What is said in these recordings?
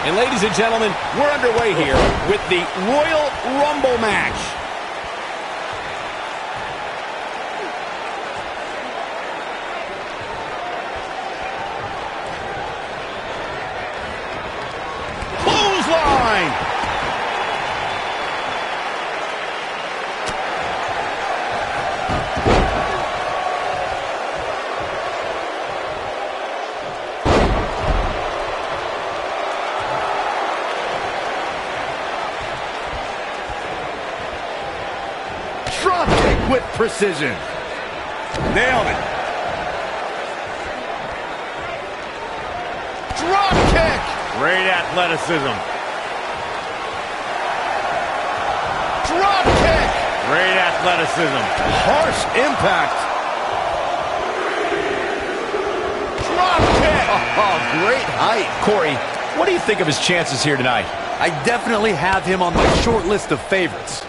And ladies and gentlemen, we're underway here with the Royal Rumble match. Clothesline! Drop kick with precision. Nailed it. Drop kick. Great athleticism. Drop kick. Great athleticism. Harsh impact. Drop kick. Oh, great height. Corey, what do you think of his chances here tonight? I definitely have him on my short list of favorites.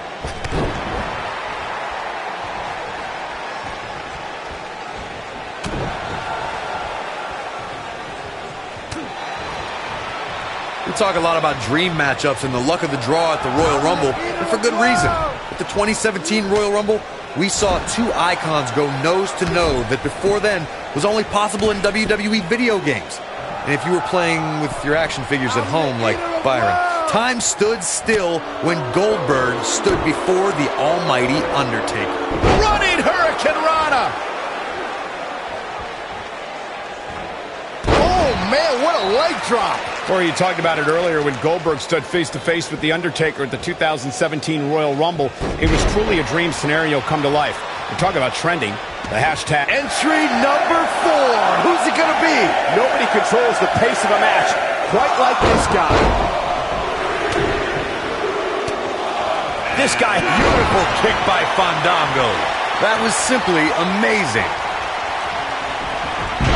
We talk a lot about dream matchups and the luck of the draw at the Royal Rumble, and for good reason. At the 2017 Royal Rumble, we saw two icons go nose to nose that before then was only possible in WWE video games. And if you were playing with your action figures at home like Byron, time stood still when Goldberg stood before the almighty Undertaker. Running Hurricane Rana! Oh man, what a leg drop! Corey, you talked about it earlier when Goldberg stood face-to-face with The Undertaker at the 2017 Royal Rumble. It was truly a dream scenario come to life. We're talking about trending. The hashtag Entry number 4. Who's it gonna be? Nobody controls the pace of a match quite like this guy. This guy, Beautiful kick by Fandango. That was simply amazing.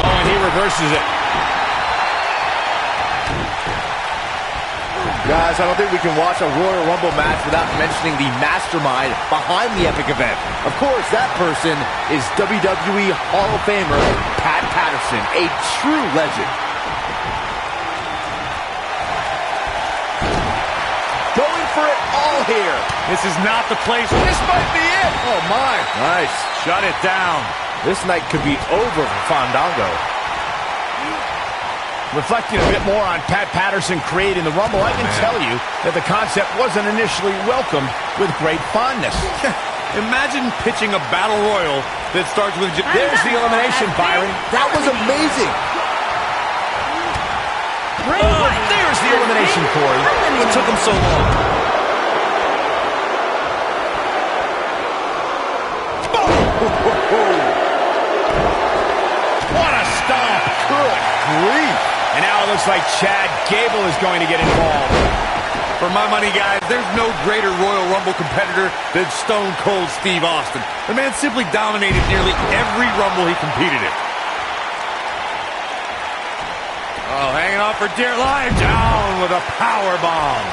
oh, and he reverses it. Guys, I don't think we can watch a Royal Rumble match without mentioning the mastermind behind the epic event. Of course, that person is WWE Hall of Famer Pat Patterson, a true legend. Going for it all here. This is not the place. This might be it. Oh, my. Nice. Shut it down. This night could be over for Fandango. Reflecting a bit more on Pat Patterson creating the Rumble, I can tell you that the concept wasn't initially welcomed with great fondness. Imagine pitching a battle royal that starts with... There's the elimination, Byron. That was amazing. There's the elimination, Corey. What took him so long? What a stomp. Good grief. And now it looks like Chad Gable is going to get involved. For my money, guys, there's no greater Royal Rumble competitor than Stone Cold Steve Austin. The man simply dominated nearly every Rumble he competed in. Oh, hanging on for dear life. Down with a power bomb.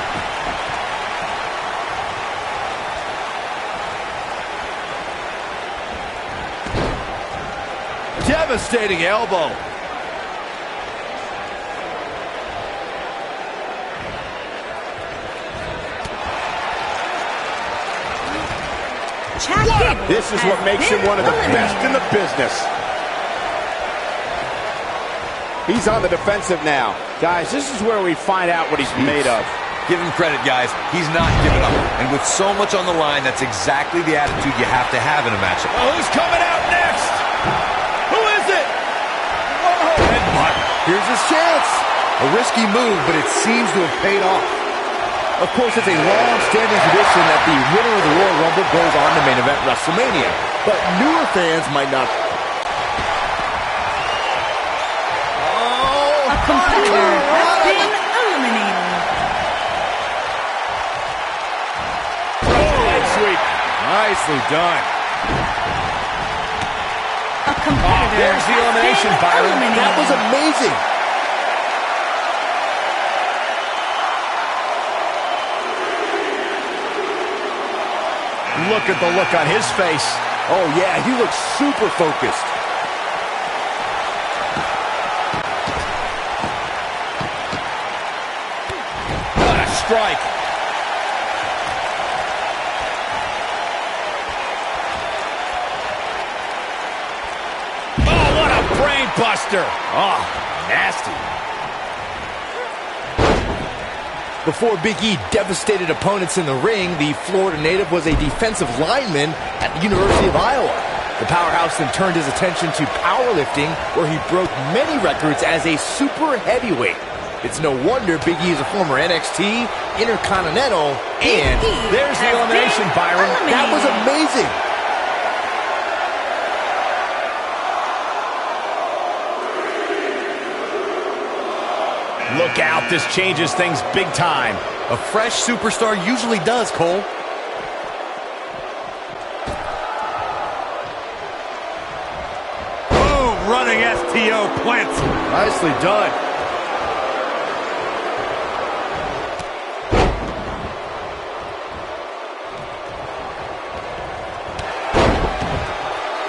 Devastating elbow. This is what makes him one of the best in the business. He's on the defensive now. Guys, this is where we find out what he's made of. Give him credit, guys. He's not giving up. And with so much on the line, that's exactly the attitude you have to have in a matchup. Oh, who's coming out next? Who is it? Oh, headbutt. Here's his chance. A risky move, but it seems to have paid off. Of course, it's a long-standing tradition that the winner of the Royal Rumble goes on to main event WrestleMania. But newer fans might not... A competitor has been eliminated. Leg sweep. Nicely done. A competitor There's the has elimination, been Byron. eliminated. That was amazing. Look at the look on his face. Oh, yeah, he looks super focused. strike. Oh, what a brain buster. Oh, nasty. Before Big E devastated opponents in the ring, the Florida native was a defensive lineman at the University of Iowa. The powerhouse then turned his attention to powerlifting, where he broke many records as a super heavyweight. It's no wonder Big E is a former NXT, Intercontinental, and there's the elimination, Byron. That was amazing. Look out, this changes things big time. A fresh superstar usually does, Cole. Boom, running STO plants. Nicely done.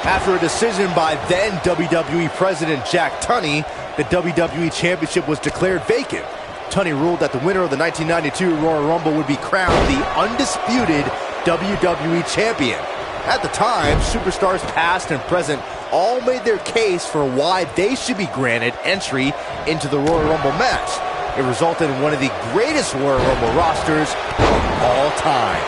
After a decision by then WWE President Jack Tunney, the WWE Championship was declared vacant. Tunney ruled that the winner of the 1992 Royal Rumble would be crowned the undisputed WWE Champion. At the time, superstars past and present all made their case for why they should be granted entry into the Royal Rumble match. It resulted in one of the greatest Royal Rumble rosters of all time.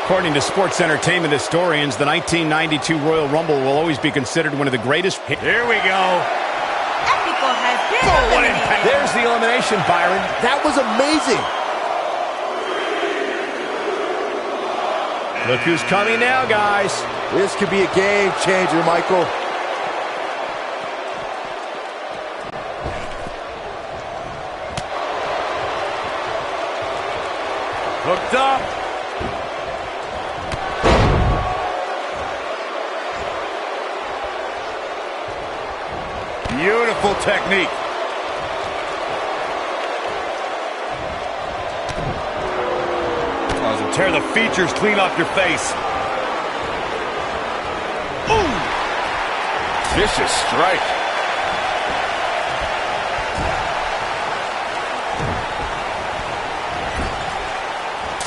According to sports entertainment historians, the 1992 Royal Rumble will always be considered one of the greatest. Here we go. Epico has been What eliminated. impact. There's the elimination, Byron. That was amazing. Look who's coming now, guys. This could be a game changer, Michael. Hooked up. Beautiful technique. Oh, tear the features clean off your face. Ooh! Vicious strike.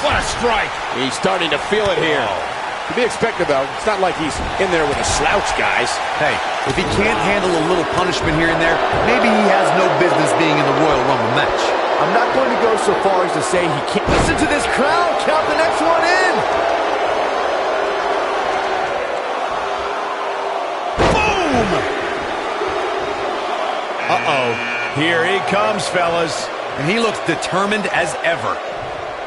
What a strike. He's starting to feel it here. To be expected, though. It's not like he's in there with a slouch, guys. Hey, if he can't handle a little punishment here and there, maybe he has no business being in the Royal Rumble match. I'm not going to go so far as to say he can't. Listen to this crowd. Count the next one in. Boom! Uh-oh. Here he comes, fellas. And he looks determined as ever.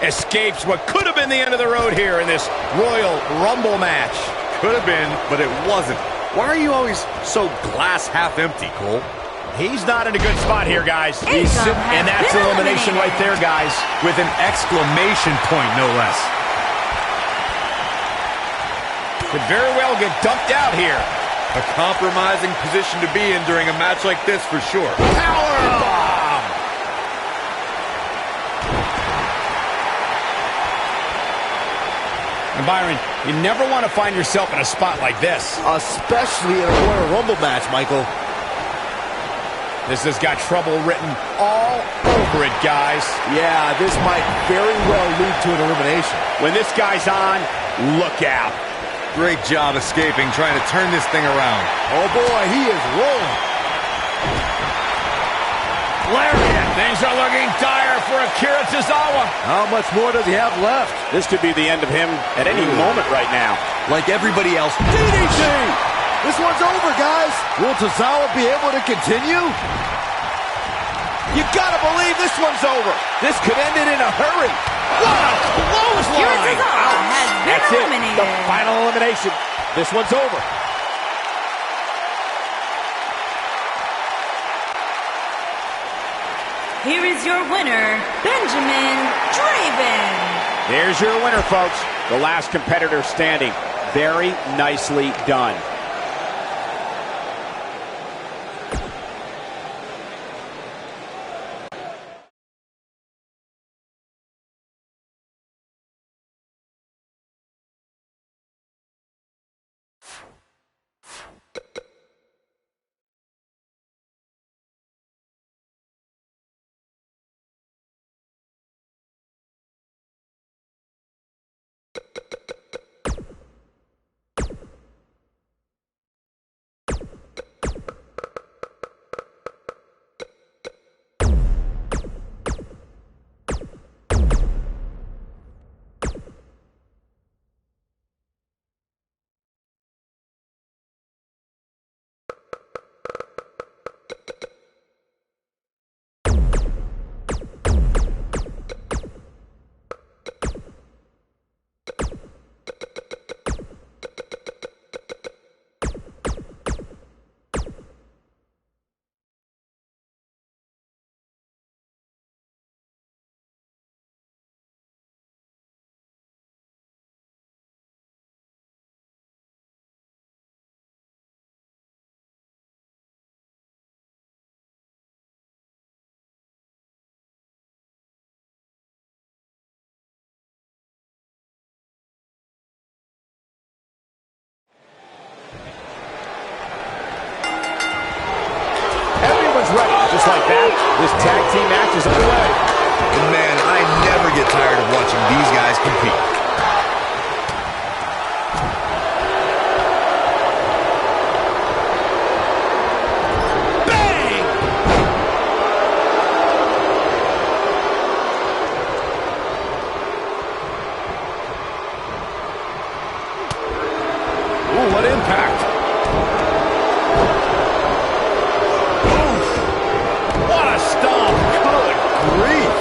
Escapes what could have been the end of the road here in this Royal Rumble match. Could have been, but it wasn't. Why are you always so glass half empty, Cole? He's not in a good spot here, guys. Épisode And that's has been elimination right there, guys. With an exclamation point, no less. Could very well get dumped out here. A compromising position to be in during a match like this, for sure. Powerbomb! And Byron, you never want to find yourself in a spot like this. Especially in a Royal Rumble match, Michael. This has got trouble written all over it, guys. Yeah, this might very well lead to an elimination. When this guy's on, look out. Great job escaping, trying to turn this thing around. Oh boy, he is rolling. Lariat. Things are looking dire for Akira Tozawa. How much more does he have left? This could be the end of him at any moment right now. Like everybody else. DDT! This one's over, guys. Will Tozawa be able to continue? You gotta believe this one's over. This could end it in a hurry. What a clothesline. Akira Tozawa has been That's it. eliminated. The final elimination. This one's over. Here is your winner, Benjamin Draven. There's your winner, folks. The last competitor standing. Very nicely done. ready. Just like that, this tag team match is underway. And man, I never get tired of watching these guys compete. Ooh, what impact. Oof. What a stomp. Good grief.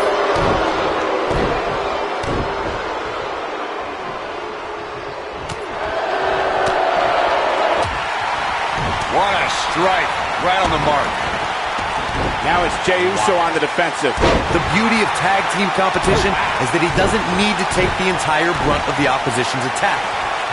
What a strike. Right on the mark. Now it's Jey Uso on the defensive. The beauty of tag team competition is that he doesn't need to take the entire brunt of the opposition's attack.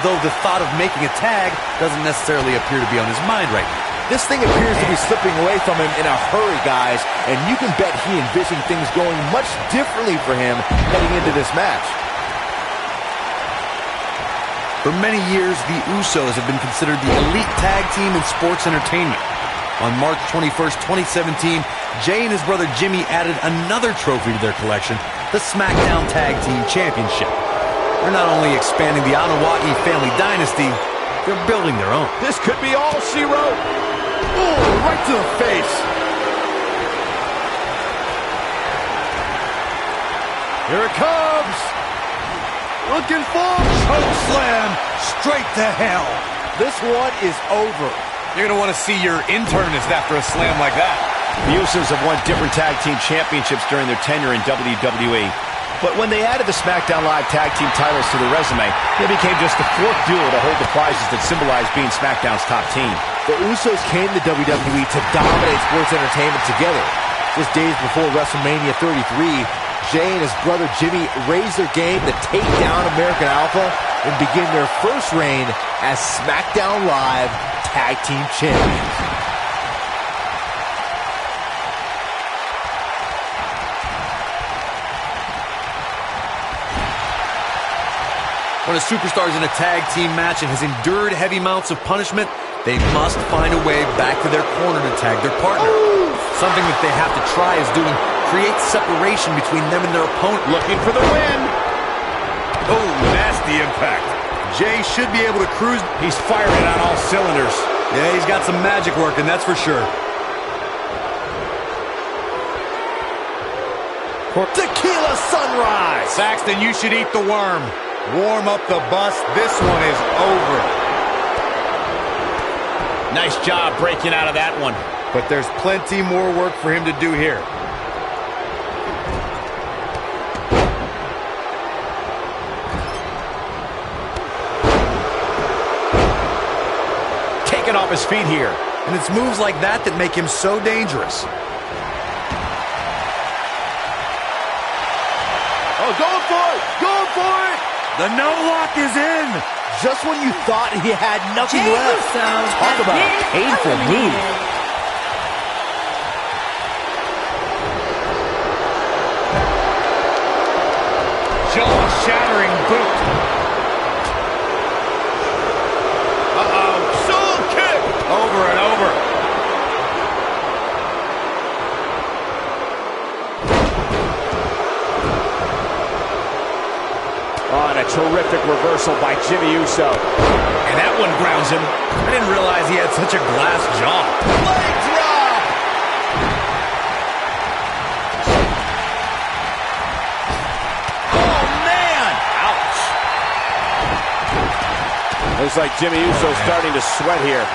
Though the thought of making a tag doesn't necessarily appear to be on his mind right now. This thing appears to be slipping away from him in a hurry, guys, and you can bet he envisioned things going much differently for him heading into this match. For many years, the Usos have been considered the elite tag team in sports entertainment. On March 21st, 2017, Jey and his brother Jimmy added another trophy to their collection, the SmackDown Tag Team Championship. They're not only expanding the Anawai family dynasty, they're building their own. This could be all she wrote. Ooh, right to the face. Here it comes. Looking for choke slam straight to hell. This one is over. You're going to want to see your internist after a slam like that. The Usos have won different tag team championships during their tenure in WWE. But when they added the SmackDown Live tag team titles to their resume, they became just the fourth duo to hold the prizes that symbolize being SmackDown's top team. The Usos came to WWE to dominate sports entertainment together. Just days before WrestleMania 33, Jey and his brother Jimmy raised their game to take down American Alpha and begin their first reign as SmackDown Live Tag Team Champions. When a superstar is in a tag team match and has endured heavy amounts of punishment, they must find a way back to their corner to tag their partner. Something that they have to try is doing create separation between them and their opponent. Looking for the win. Oh, nasty impact. Jey should be able to cruise. He's firing on all cylinders. Yeah, he's got some magic working, that's for sure. Tequila Sunrise! Saxton, you should eat the worm. Warm up the bus. This one is over. Nice job breaking out of that one. But there's plenty more work for him to do here. Taking off his feet here. And it's moves like that that make him so dangerous. Oh, going for it! Going for it! The no lock is in. Just when you thought he had nothing Jey left. Uso Talk has about a been painful move. eliminated. Jaw-shattering boot. Uh-oh. Soul kick. Over and over. Oh, and a terrific reversal by Jimmy Uso. And that one grounds him. I didn't realize he had such a glass jaw. Leg drop. Oh, man! Ouch. Looks like Jimmy Uso's starting to sweat here.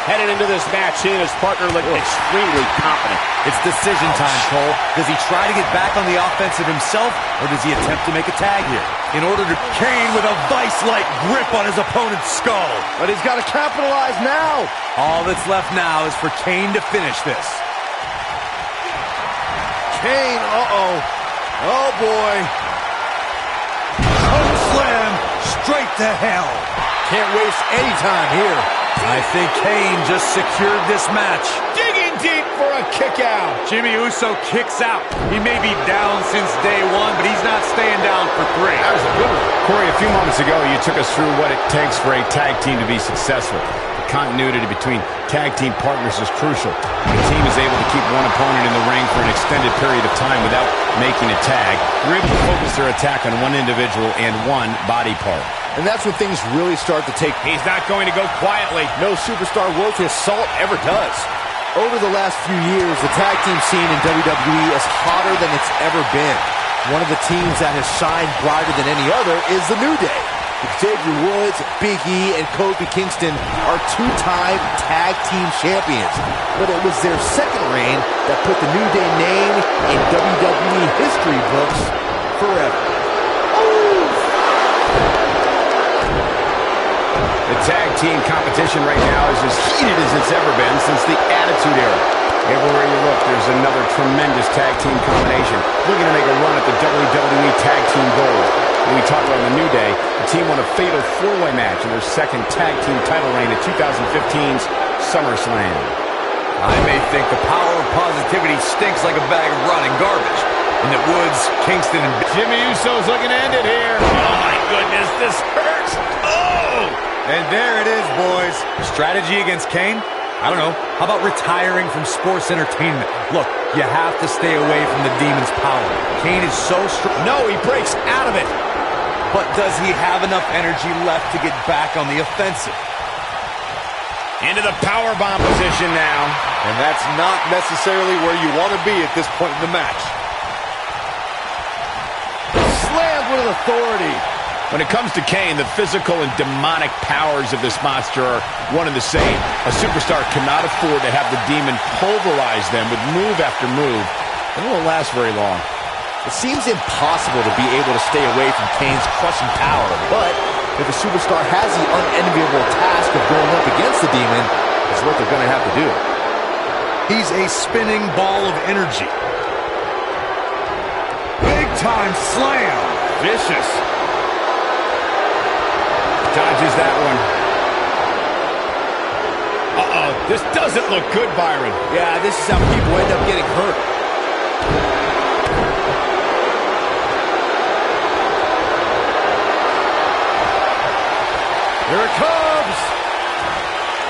Headed into this match, he and his partner look extremely confident. It's decision time, Cole. Does he try to get back on the offensive himself, or does he attempt to make a tag here? In order to Kane with a vice-like grip on his opponent's skull. But he's got to capitalize now. All that's left now is for Kane to finish this. Kane, uh-oh. Oh, boy. Choke slam straight to hell. Can't waste any time here. I think Kane just secured this match. Digging deep for a kick out. Jimmy Uso kicks out. He may be down since day one, but he's not staying down for 3. That was a good one. Corey, a few moments ago, you took us through what it takes for a tag team to be successful. The continuity between tag team partners is crucial. The team is able to keep one opponent in the ring for an extended period of time without making a tag. They're able to focus their attack on one individual and one body part. And that's when things really start to take... He's not going to go quietly. No superstar worth his salt ever does. Over the last few years, the tag team scene in WWE is hotter than it's ever been. One of the teams that has shined brighter than any other is the New Day. Xavier Woods, Big E, and Kofi Kingston are two-time tag team champions. But it was their second reign that put the New Day name in WWE history books forever. The tag team competition right now is as heated as it's ever been since the Attitude Era. Everywhere you look, there's another tremendous tag team combination looking to make a run at the WWE Tag Team Gold. When we talk about the New Day, the team won a fatal four-way match in their second tag team title reign at 2015's SummerSlam. I may think the power of positivity stinks like a bag of rotting garbage, and that Woods, Kingston, and Jimmy Uso's looking to end it here. Oh, my goodness, this hurts. Oh! And there it is, boys. Strategy against Kane? I don't know. How about retiring from sports entertainment? Look, you have to stay away from the demon's power. Kane is so strong. No, he breaks out of it. But does he have enough energy left to get back on the offensive? Into the powerbomb position now. And that's not necessarily where you want to be at this point in the match. Slammed with authority. When it comes to Kane, the physical and demonic powers of this monster are one and the same. A superstar cannot afford to have the demon pulverize them with move after move. It won't last very long. It seems impossible to be able to stay away from Kane's crushing power, but if a superstar has the unenviable task of going up against the demon, it's what they're going to have to do. He's a spinning ball of energy. Big time slam. Vicious. Dodges that one. Uh-oh, this doesn't look good, Byron. Yeah, this is how people end up getting hurt. Here it comes.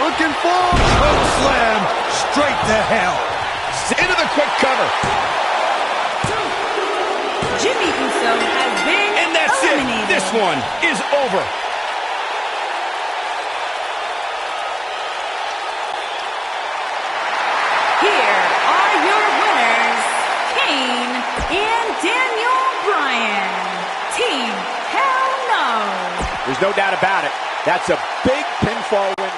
Looking for choke slam straight to hell. Into the quick cover. Jimmy Uso has been And that's eliminated. it. This one is over. Here are your winners, Kane and Daniel Bryan. Team Hell No. There's no doubt about it. That's a big pinfall win.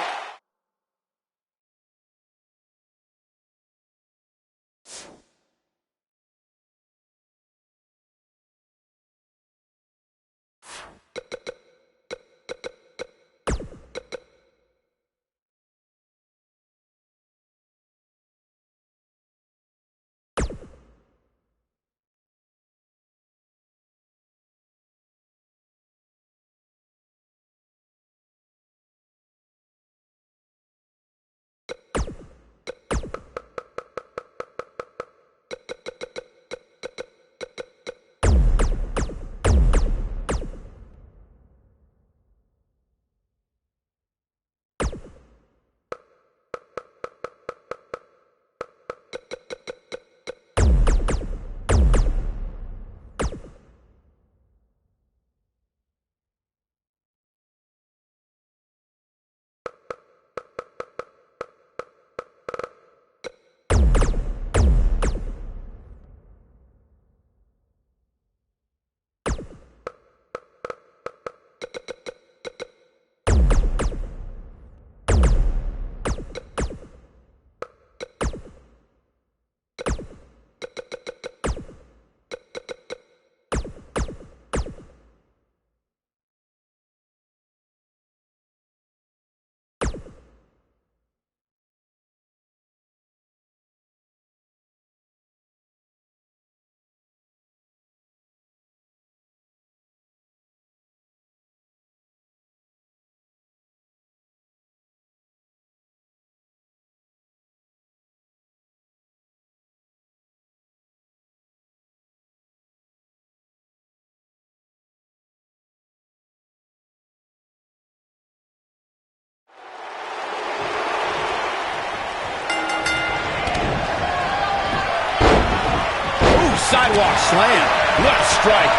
sidewalk slam. What a strike.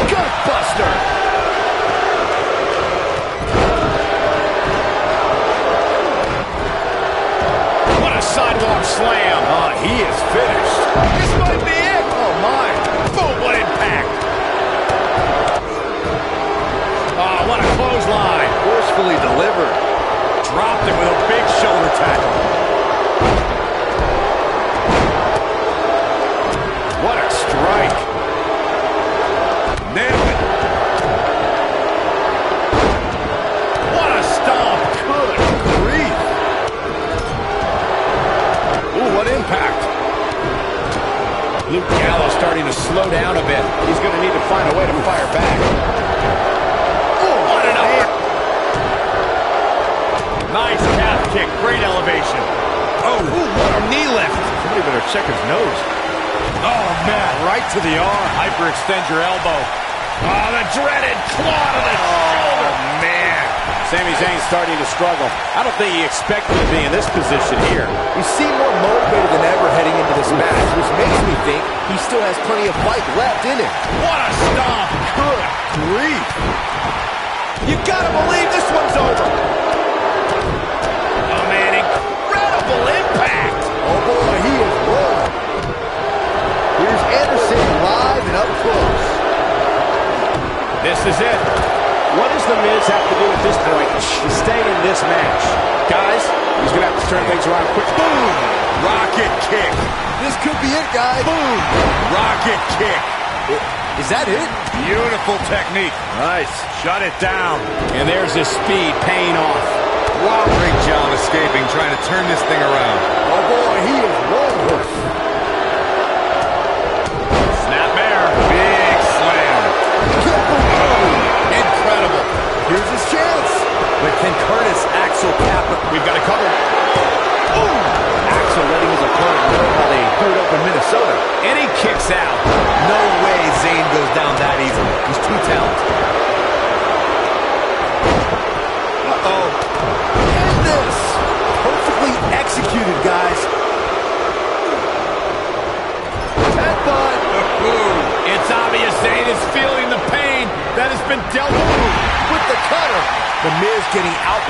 Gutbuster. What a sidewalk slam. Oh, he is finished. This might be it. Oh, my. Boom, what impact. Oh, what a clothesline. Forcefully delivered. Dropped it with a big shoulder tackle. What a strike. Nailed it. What a stomp. Good grief. Ooh, what impact. Luke Gallows starting to slow down a bit. He's going to need to find a way to fire back. Ooh, what an upper. Nice calf kick. Great elevation. Oh, ooh, what a knee lift. Somebody better check his nose. Oh, man, right to the arm. Hyperextend your elbow. Oh, the dreaded claw to the shoulder. Man. Sami Zayn's starting to struggle. I don't think he expected to be in this position here. He seemed more motivated than ever heading into this match, which makes me think he still has plenty of fight left in him. What a stomp. Good grief. You gotta believe this one's over. Oh, man, incredible impact. Oh, boy, he is rolling. Here's Anderson live and up close. This is it. What does The Miz have to do at this point to stay in this match? Guys, he's going to have to turn things around quick. Boom! Rocket kick. This could be it, guys. Boom! Rocket kick. Is that it? Beautiful technique. Nice. Shut it down. And there's his speed paying off. Wow, great job escaping, trying to turn this thing around. Oh, boy, he is rolling. Snapmare. Big slam. Incredible. Here's his chance. But can Curtis Axel cap it? We've got it covered. Ooh. Axel letting his opponent know how they threw it up in Minnesota. And he kicks out. No way Zayn goes down that easily. He's too talented. Uh-oh. And this. Perfectly executed, guys. Headbutt. It's obvious Zayn is feeling the pain that has been dealt with the cutter. The Miz getting out.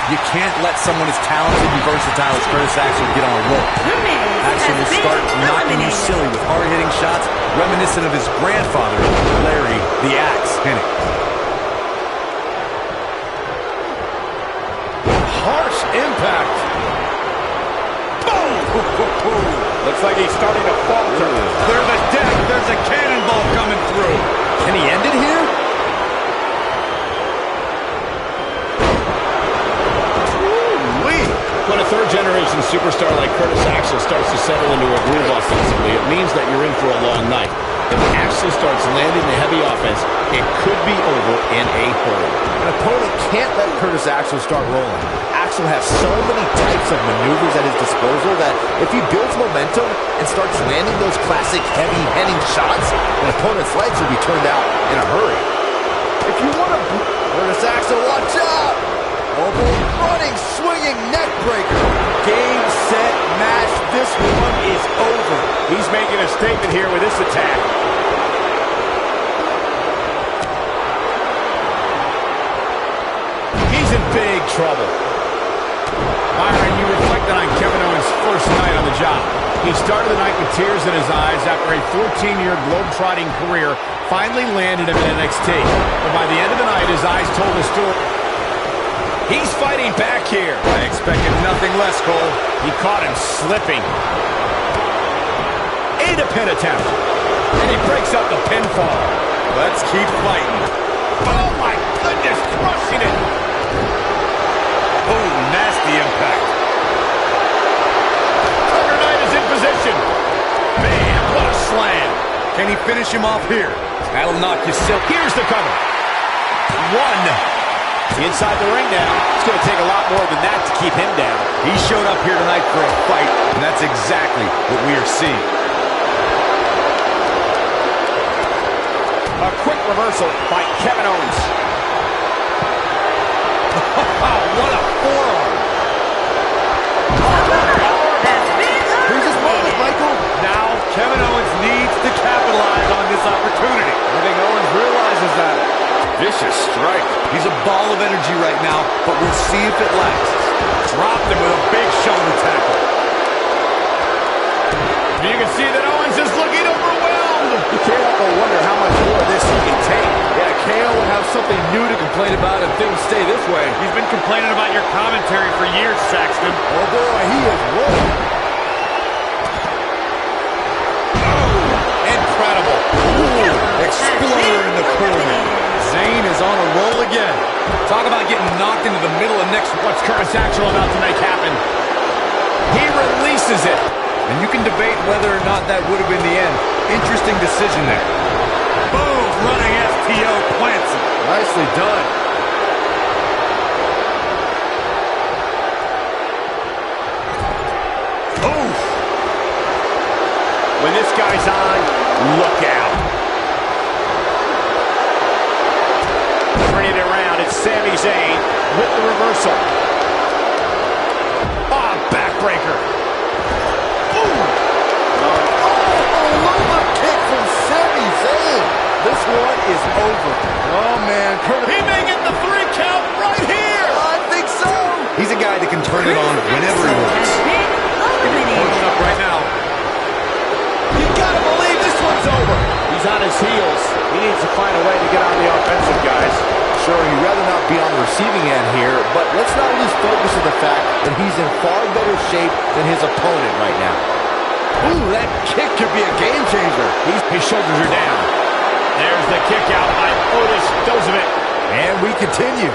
You can't let someone as talented and versatile as Curtis Axel get on a roll. The Miz Axel will has start been knocking you eliminated. silly with hard-hitting shots, reminiscent of his grandfather, Larry the Axe Hennig. Harsh impact. Boom! Looks like he's starting to falter. Clear the deck. There's a cannonball coming through. Can he end it here? When a third-generation superstar like Curtis Axel starts to settle into a groove offensively, it means that you're in for a long night. If Axel starts landing the heavy offense, it could be over in a hurry. An opponent can't let Curtis Axel start rolling. Axel has so many types of maneuvers at his disposal that if he builds momentum and starts landing those classic heavy-hitting shots, an opponent's legs will be turned out in a hurry. If you want to... Curtis Axel, watch out! Oh, boy, running, swinging neck breaker. Game, set, match. This one is over. He's making a statement here with this attack. He's in big trouble. Byron, you reflected on Kevin Owens' first night on the job. He started the night with tears in his eyes after a 14-year globe-trotting career finally landed him in NXT. But by the end of the night, his eyes told a story. He's fighting back here. I expected nothing less, Cole. He caught him slipping. Into pin attempt. And he breaks up the pinfall. Let's keep fighting. Oh, my goodness, crushing it. Oh, nasty impact. Tucker Knight is in position. Man, what a slam. Can he finish him off here? That'll knock you silly. Here's the cover. One. Inside the ring now. It's going to take a lot more than that to keep him down. He showed up here tonight for a fight, and that's exactly what we are seeing. A quick reversal by Kevin Owens. Oh, what a forearm. Has been Here's his moment, Michael. Now, Kevin Owens He's a ball of energy right now, but we'll see if it lasts. Dropped him with a big shoulder tackle. You can see that Owens is looking overwhelmed. You can't help but wonder how much more of this he can take. Yeah, KO will have something new to complain about if things stay this way. He's been complaining about your commentary for years, Saxton. Oh boy, he is rolling. Incredible. Ooh, exploder in the corner. Zayn is on a roll again. Talk about getting knocked into the middle of next. What's Curtis Axel about to make happen? He releases it. And you can debate whether or not that would have been the end. Interesting decision there. Boom, running STO plants him. Nicely done. Oof. When this guy's on, look out. Turning it around, it's Sami Zayn with the reversal. Ah, backbreaker. Kick from Sami Zayn. This one is over. Oh man, Curtis. He may get the 3 count right here. I think so. He's a guy that can turn it on whenever he wants. Pushing up right now. You gotta believe this one's over. He's on his heels. He needs to find a way to get on the offensive, guys. Sure, he'd rather not be on the receiving end here, but let's not lose focus of the fact that he's in far better shape than his opponent right now. Ooh, that kick could be a game changer. His shoulders are down. There's the kick out by Otis Dozovic. And we continue.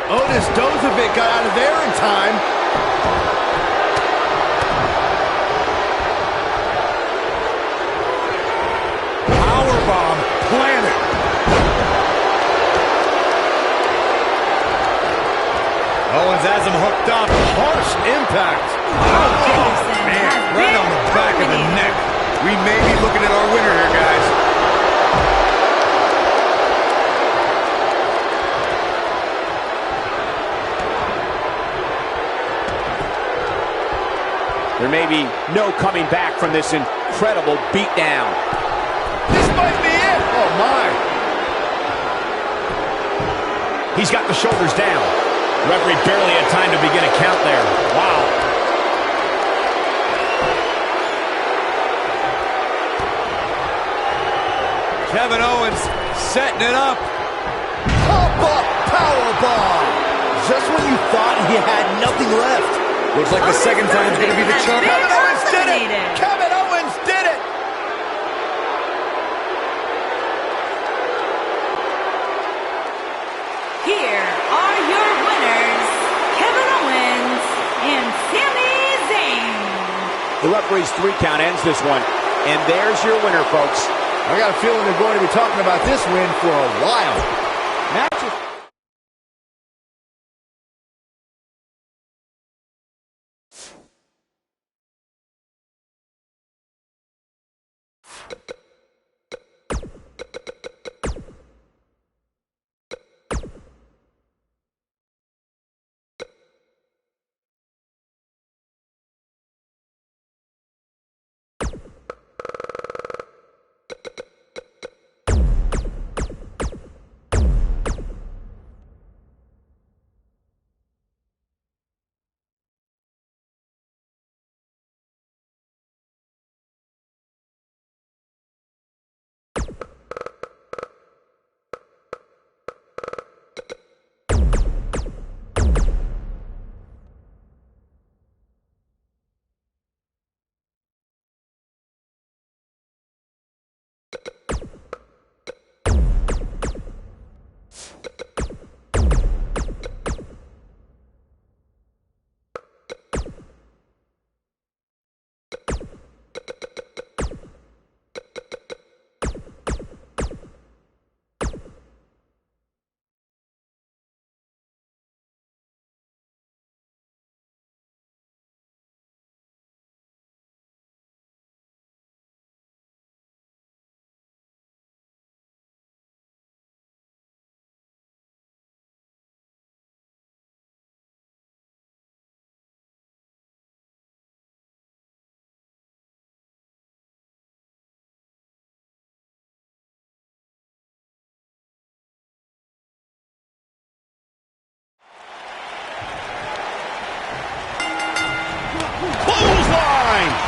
Otis Dozovic got out of there in time. Powerbomb planted. Owens has him hooked up. Harsh impact. Dickinson Man, has right been on the back of the eliminated. neck. We may be looking at our winner here, guys. There may be no coming back from this incredible beatdown. This might be it. Oh, my. He's got the shoulders down. Referee barely had time to begin a count there. Wow. Kevin Owens setting it up. Pop-up powerbomb. Just when you thought he had nothing left. Looks like the second time's going to be the charm. Kevin Owens did it. eliminated. Kevin Owens did it. Here are your winners, Kevin Owens and Sami Zayn. The referee's 3 count ends this one. And there's your winner, folks. I got a feeling they're going to be talking about this win for a while. Matches.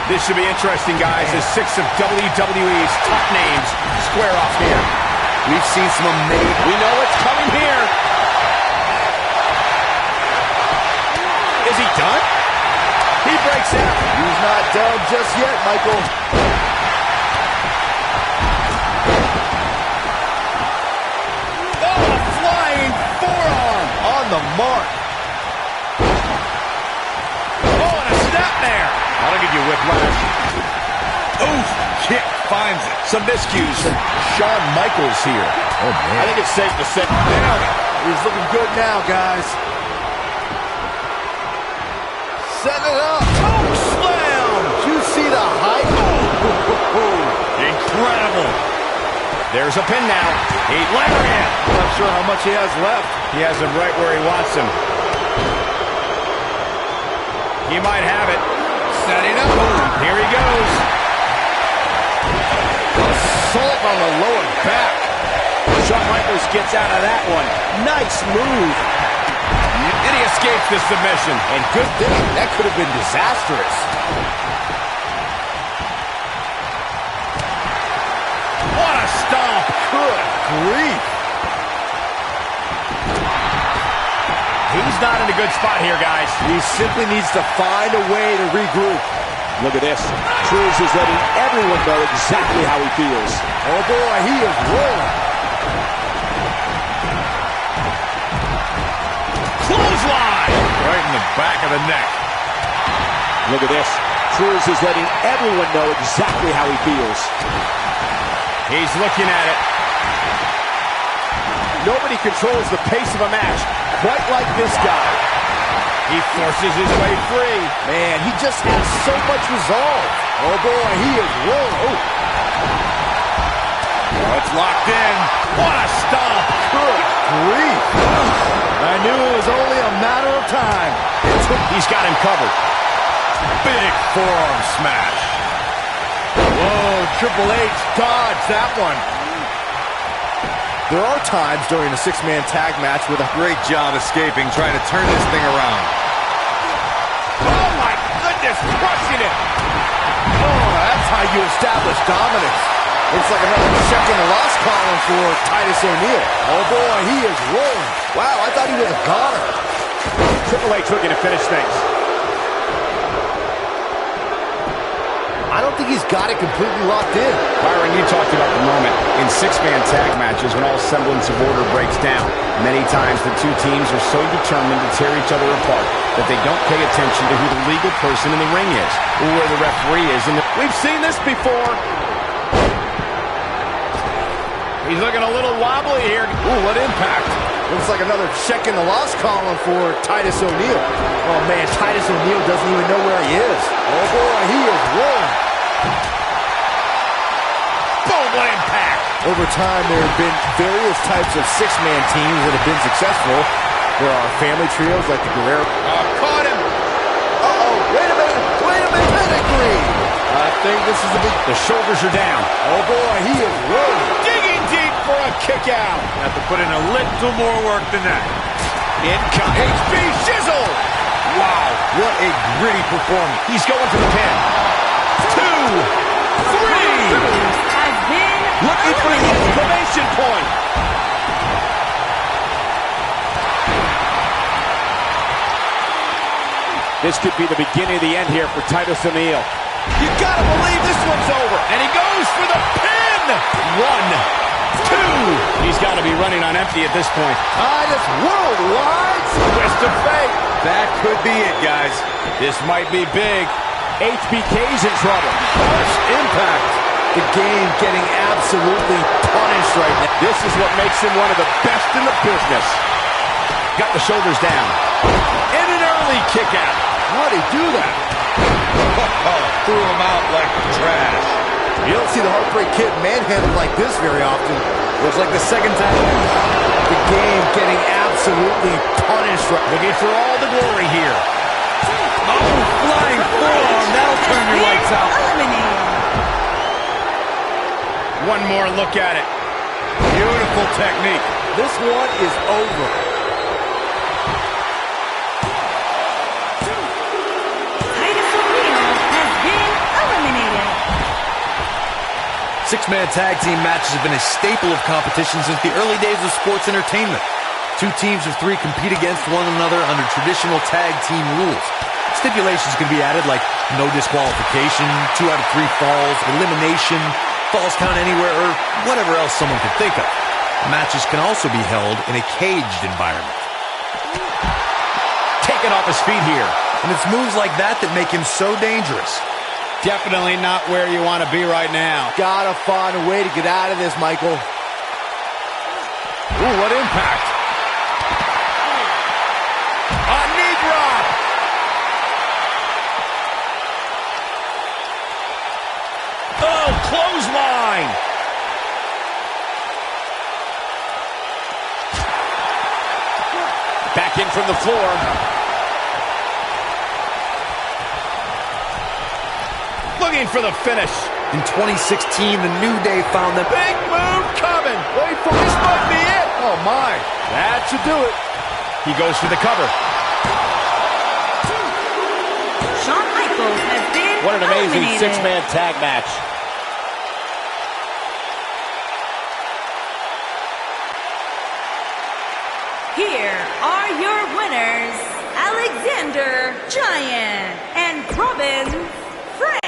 This should be interesting, guys, as 6 of WWE's top names square off here. We've seen some amazing... We know it's coming here. Is he done? He breaks out. He's not done just yet, Michael. Oh, a flying forearm on the mark. Oh, and a snapmare. That'll give you whiplash. Oof, kick finds it. Some miscues from Shawn Michaels here. Oh, man. I think it's safe to say. Down. He's looking good now, guys. Set it up. Choke slam. Did you see the height? Incredible. There's a pin now. He lariat. Not sure how much he has left. He has him right where he wants him. He might have it. Setting up. Here he goes. Assault on the lower back. Shawn Michaels gets out of that one. Nice move. And he escapes the submission. And good thing. That could have been disastrous. What a stomp. Good grief. He's not in a good spot here, guys. He simply needs to find a way to regroup. Look at this. Cruz is letting everyone know exactly how he feels. Oh, boy, he is rolling. Clothesline. Right in the back of the neck. Look at this. Cruz is letting everyone know exactly how he feels. He's looking at it. Nobody controls the pace of a match quite like this guy. He forces his way free. Man, he just has so much resolve. Oh, boy, he is rolling. Oh, it's locked in. What a stomp. Good grief. I knew it was only a matter of time. He's got him covered. Big forearm smash. Whoa, Triple H dodged that one. There are times during a six-man tag match with a Great job escaping, trying to turn this thing around. Oh, my goodness, crushing it. Oh, that's how you establish dominance. It's like another check in the loss column for Titus O'Neil. Oh, boy, he is rolling. Wow, I thought he was a goner. Triple H looking to finish things. I don't think he's got it completely locked in. Byron, you talked about the moment in six-man tag matches when all semblance of order breaks down. Many times the two teams are so determined to tear each other apart that they don't pay attention to who the legal person in the ring is or where the referee is. We've seen this before. He's looking a little wobbly here. Ooh, what impact. Looks like another check in the loss column for Titus O'Neil. Oh, man, Titus O'Neil doesn't even know where he is. Oh, boy, he is rolling. Boom, what impact. Over time, there have been various types of six-man teams that have been successful. There are family trios like the Guerrero. Caught him. Uh-oh, wait a minute, pedigree. I think this is a big... The shoulders are down. Oh, boy, he is rolling. Digging deep for a kick out. Have to put in a little more work than that. Incoming. HB Shizzle. Wow, what a gritty performance. He's going for the pin. 2, 3. Has been Looking for the exclamation point. This could be the beginning of the end here for Titus O'Neil. You gotta believe this one's over. And he goes for the pin. 1, 2. He's got to be running on empty at this point. Titus worldwide. Twist of fate. That could be it, guys. This might be big. HBK's in trouble. Harsh impact. The game getting absolutely punished right now. This is what makes him one of the best in the business. Got the shoulders down. And an early kick out. How'd he do that? Threw him out like trash. You don't see the Heartbreak Kid manhandled like this very often. Looks like the second time. The game getting absolutely punished. Looking for all the glory here. Oh, flying forearm. That'll turn your lights out. eliminated. One more look at it. Beautiful technique. This one is over. Titus O'Neil has been Six-man tag team matches have been a staple of competition since the early days of sports entertainment. Two teams of three compete against one another under traditional tag team rules. Stipulations can be added like no disqualification, 2 out of 3 falls, elimination, falls count anywhere, or whatever else someone could think of. Matches can also be held in a caged environment. Taken off his feet here. And it's moves like that that make him so dangerous. Definitely not where you want to be right now. Gotta find a way to get out of this, Michael. Ooh, what impact. A knee drop. Oh, clothesline. Back in from the floor. Looking for the finish. In 2016, the New Day found them. Big move coming. Wait for this might be it. Oh, my. That should do it. He goes for the cover. Shawn Michaels has been What an amazing eliminated. six-man tag match. Here are your winners, Alexander Giant and Robin Frank.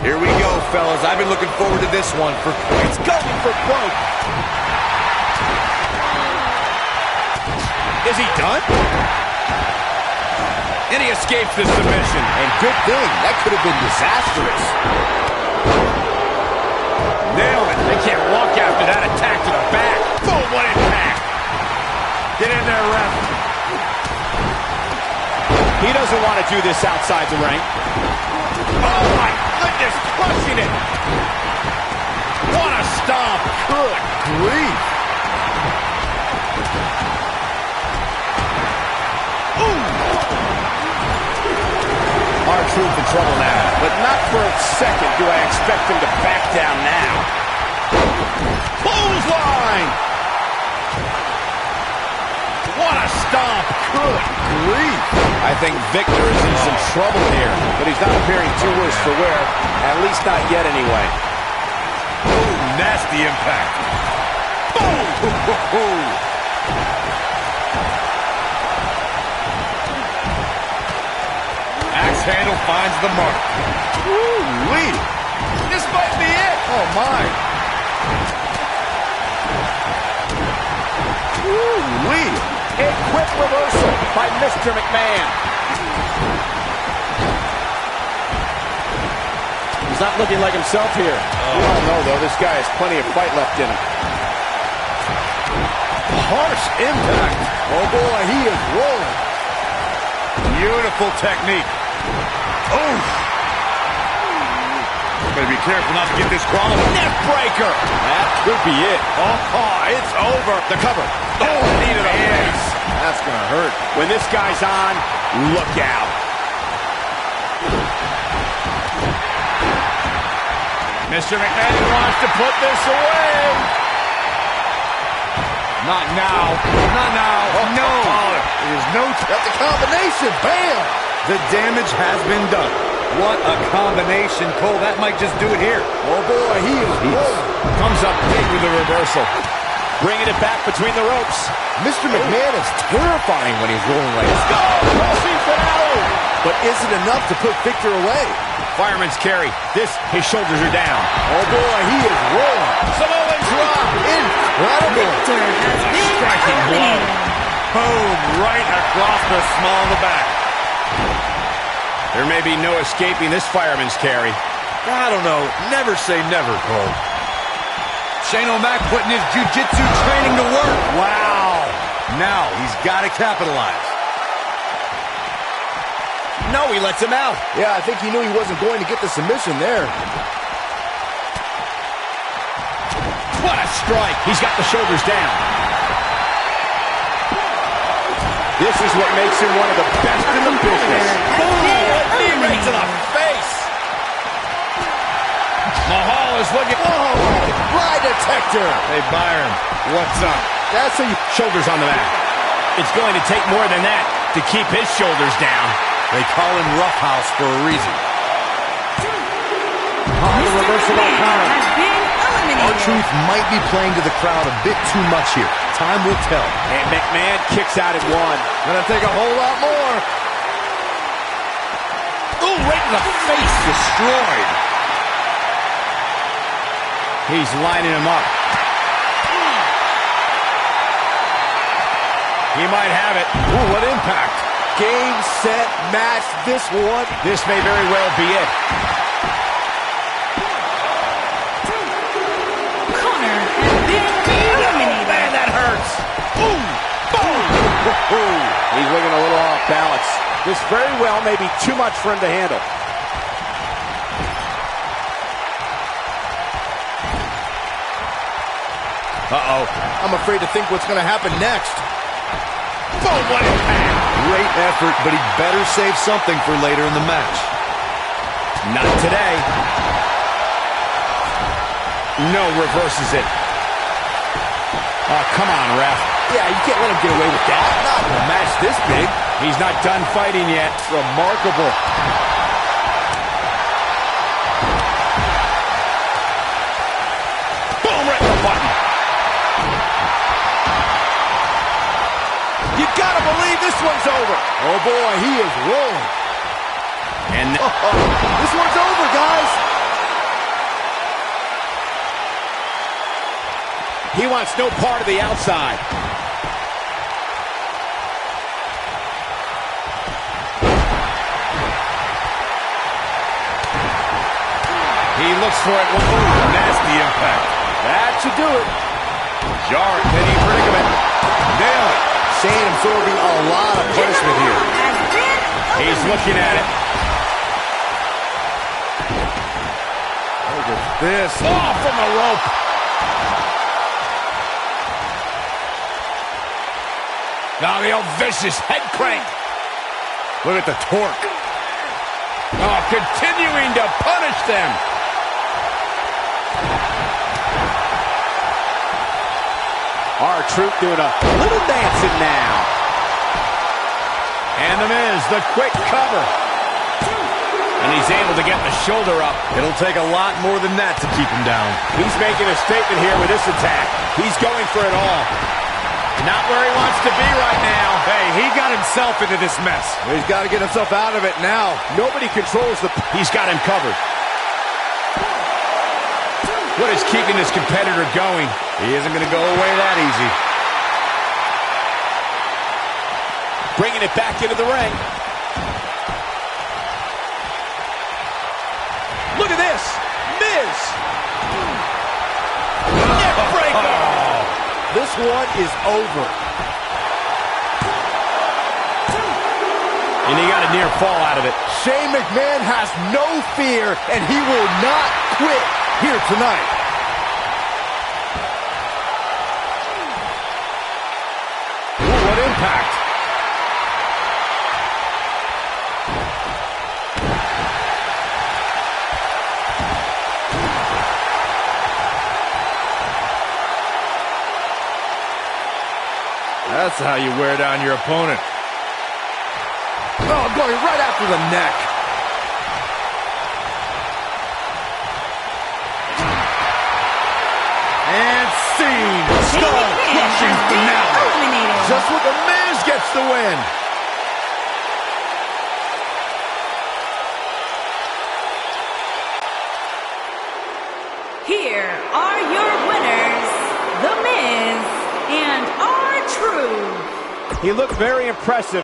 Here we go, fellas. I've been looking forward to this one for It's going for broke. Is he done? And he escapes the submission. And good thing. That could have been disastrous. Nailed it. They can't walk after that attack to the back. Boom, what impact. Get in there, ref. He doesn't want to do this outside the ring. Oh, my goodness, crushing it. What a stomp. Good grief. Ooh. R-Truth in trouble now. But not for a second do I expect him to back down now. Clothesline. What a stomp. Good grief. I think Victor is in some trouble here, but he's not appearing too worse for wear, at least not yet anyway. Ooh, nasty impact. Boom! Axe handle finds the mark. Ooh-wee. This might be it. Oh, my. Ooh-wee. A quick reversal by Mr. McMahon. He's not looking like himself here. We all know, though, this guy has plenty of fight left in him. harsh impact. Oh boy, he is rolling. Beautiful technique. Oh! Better be careful not to get this qualified. Neck breaker. That could be it. Oh, it's over. The cover. Oh, knee to the face. That's gonna hurt. When this guy's on, look out. Mr. McMahon wants to put this away. Not now. Not now. No. There's no... That's a combination. Bam! The damage has been done. What a combination, Cole. That might just do it here. Oh boy, he is rolling. Comes up big with the reversal. Bringing it back between the ropes. Mr. McMahon is terrifying when he's rolling like this. Go! Crossing finale! But is it enough to put Victor away? Fireman's carry. His shoulders are down. Oh boy, he is rolling. Samoan drop. Incredible. Victor has been Striking blow. eliminated. Boom, right across the small of the back. There may be no escaping this fireman's carry. I don't know. Never say never, Cole. Shane O'Mac putting his jiu-jitsu training to work. Wow. Now he's got to capitalize. No, he lets him out. Yeah, I think he knew he wasn't going to get the submission there. What a strike. He's got the shoulders down. This is what makes him one of the best in the business. Knee right to the face. Mahal is looking. Oh, lie detector. Hey, Byron, what's up? That's how you... Shoulders on the mat. It's going to take more than that to keep his shoulders down. They call him Roughhouse for a reason. Mr. McMahon has been eliminated. R-Truth might be playing to the crowd a bit too much here. Time will tell. And McMahon kicks out at one. Gonna take a whole lot more. Ooh, right in the face. Destroyed. He's lining him up. He might have it. Ooh, what impact. Game, set, match, this one. This may very well be it. Connor has been eliminated. Man, that hurts. Boom! Boom! He's looking a little off balance. This very well may be too much for him to handle. Uh-oh. I'm afraid to think what's going to happen next. Boom, what impact. Great effort, but he better save something for later in the match. Not today. No, reverses it. Oh, come on, ref. Yeah, you can't let him get away with that. Not in a match this big. He's not done fighting yet. Remarkable. Boom, right in the button. You gotta believe this one's over. Oh boy, he is rolling. And this one's over, guys. he wants no part of the outside. He looks for it. Ooh, nasty impact. That should do it. Jarring, penny predicament. Nail it. Shane absorbing a lot of punishment here. Has been He's looking at it. Look at this. Oh, from the rope. Now the old vicious head crank. Look at the torque. Oh, continuing to punish them. R-Truth doing a little dancing now. And the Miz, the quick cover. And he's able to get the shoulder up. It'll take a lot more than that to keep him down. He's making a statement here with this attack. He's going for it all. Not where he wants to be right now. Hey, he got himself into this mess. He's got to get himself out of it now. Nobody controls the... He's got him covered. What is keeping this competitor going? He isn't going to go away that easy. Bringing it back into the ring. Look at this. Miz. Neck breaker. This one is over. And he got a near fall out of it. Shane McMahon has no fear, and he will not quit here tonight. Ooh, what impact. That's how you wear down your opponent. Oh, going right after the neck. And scene. Skull-crushing finale. Eliminated. Just what the Miz gets the win. Here are your winners, The Miz and R-Truth. He looked very impressive.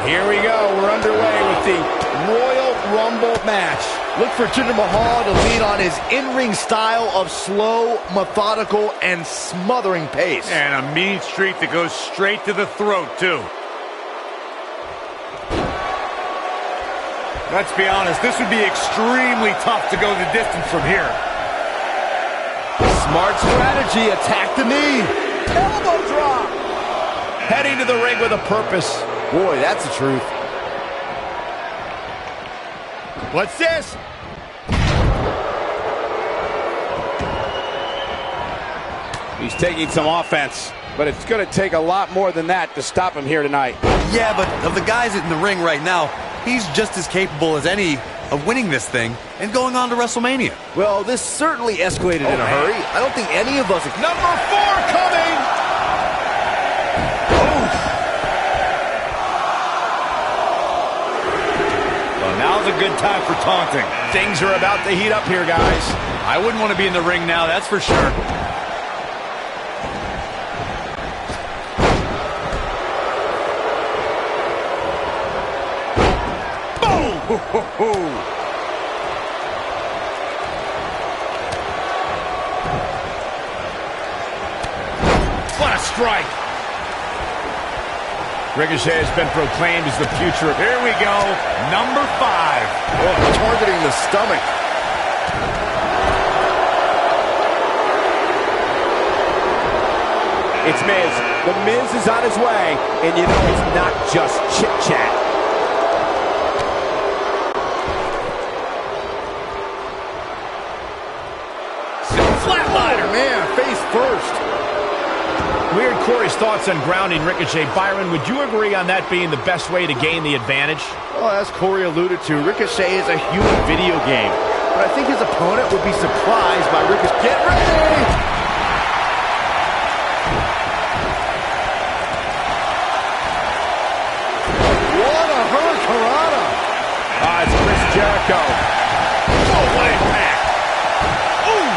Here we go. We're underway with the Royal Rumble match. Look for Jinder Mahal to lean on his in-ring style of slow, methodical, and smothering pace. And a mean streak that goes straight to the throat, too. Let's be honest, this would be extremely tough to go the distance from here. Smart strategy, attack the knee. Elbow drop. Heading to the ring with a purpose. Boy, that's the truth. What's this? He's taking some offense, but it's going to take a lot more than that to stop him here tonight. Yeah, but of the guys in the ring right now, he's just as capable as any of winning this thing and going on to WrestleMania. Well, this certainly escalated in a hurry. I don't think any of us... Number 4 coming. Well, now's a good time for taunting. Things are about to heat up here, guys. I wouldn't want to be in the ring now, that's for sure. What a strike. Ricochet has been proclaimed as the future. Here we go, number 5. Oh, targeting the stomach. It's Miz. The Miz is on his way, and you know it's not just chit-chat. Flatliner. Man, face first. We heard Corey's thoughts on grounding Ricochet. Byron, would you agree on that being the best way to gain the advantage? Well, as Corey alluded to, Ricochet is a human video game. But I think his opponent would be surprised by Ricochet. Get ready! What a hurricanrana! It's Chris Jericho. Oh, what impact! Ooh!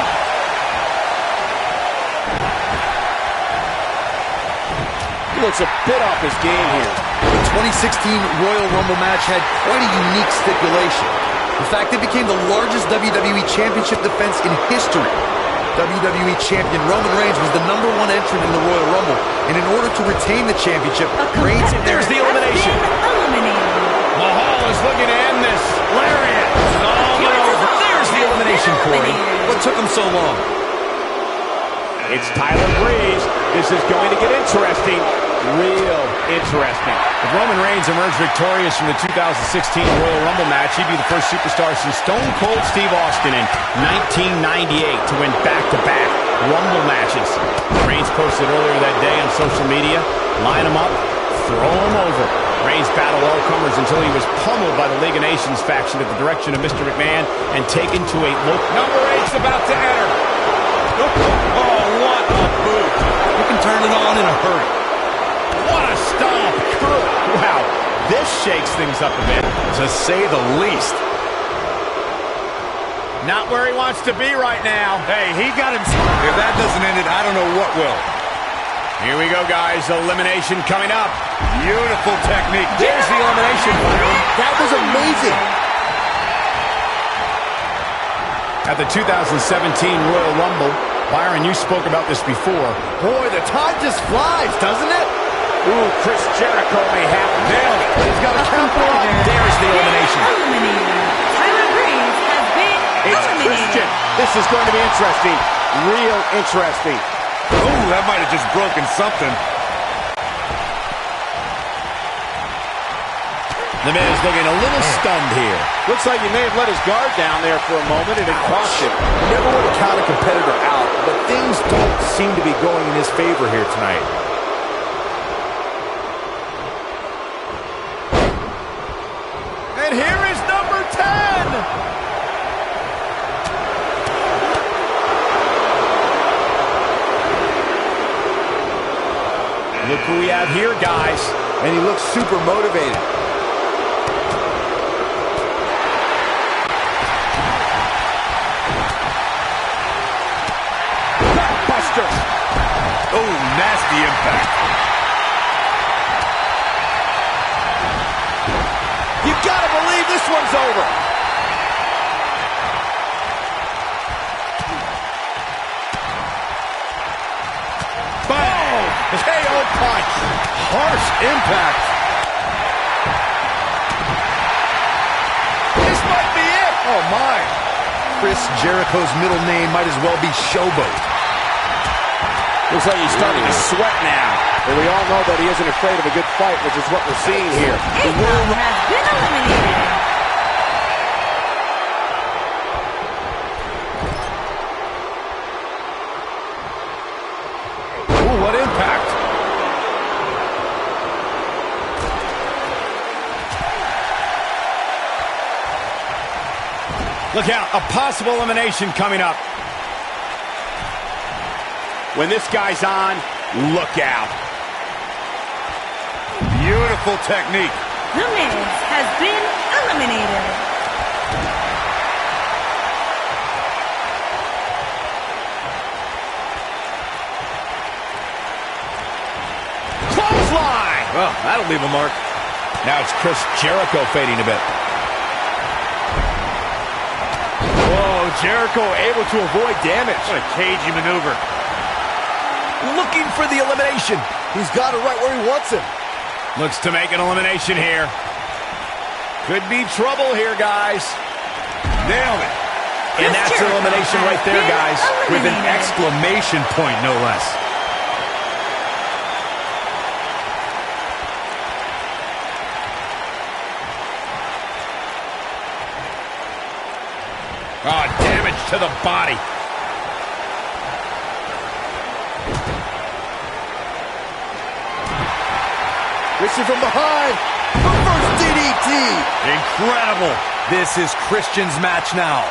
He looks a bit off his game here. The 2016 Royal Rumble match had quite a unique stipulation. In fact, it became the largest WWE Championship defense in history. WWE Champion Roman Reigns was the #1 entrant in the Royal Rumble, and in order to retain the championship, Reigns... There's the elimination. Mahal is looking to end this. Lariat. It's all but over. There's the elimination, Corey. What took him so long? It's Tyler Breeze. This is going to get interesting. Real interesting. If Roman Reigns emerged victorious from the 2016 Royal Rumble match, he'd be the first superstar since Stone Cold Steve Austin in 1998 to win back-to-back Rumble matches. Reigns posted earlier that day on social media, line him up, throw him over. Reigns battled all comers until he was pummeled by the League of Nations faction at the direction of Mr. McMahon and taken to a look. Number 8's about to enter. Oh, what a boot. You can turn it on in a hurry. What a stomp. Good. Wow, this shakes things up a bit, to say the least. Not where he wants to be right now. Hey, he got him. If that doesn't end it, I don't know what will. Here we go, guys. Elimination coming up. Beautiful technique. There's the elimination. That was amazing. At the 2017 Royal Rumble, Byron, you spoke about this before. Boy, the time just flies, doesn't it? Ooh, Chris Jericho may have nailed it. He's got a countdown. There's the elimination. Tyler Breeze has been It's eliminated. Christian. This is going to be interesting. Real interesting. Ooh, that might have just broken something. The man is looking a little stunned here. Looks like he may have let his guard down there for a moment, and it cost him. You never want to count a competitor out, but things don't seem to be going in his favor here tonight. And here is number 10. Look who we have here, guys. And he looks super motivated. Buster. Oh, nasty impact. This one's over. Bang! KO punch. Harsh impact. This might be it. Oh, my. Chris Jericho's middle name might as well be Showboat. Looks like he's starting to sweat now. And we all know that he isn't afraid of a good fight, which is what we're seeing here. Épisode has been eliminated. Ooh, what impact. Look out, a possible elimination coming up. When this guy's on, look out. Beautiful technique. The Miz has been eliminated. Clothesline! Well, that'll leave a mark. Now it's Chris Jericho fading a bit. Whoa, Jericho able to avoid damage. What a cagey maneuver. Looking for the elimination. He's got it right where he wants him. Looks to make an elimination here. Could be trouble here, guys. Nailed it. And that's Jericho elimination has right there, been guys. With an eliminated. exclamation point, no less. Oh, damage to the body. Reaching from behind. The first DDT. Incredible. This is Christian's match now.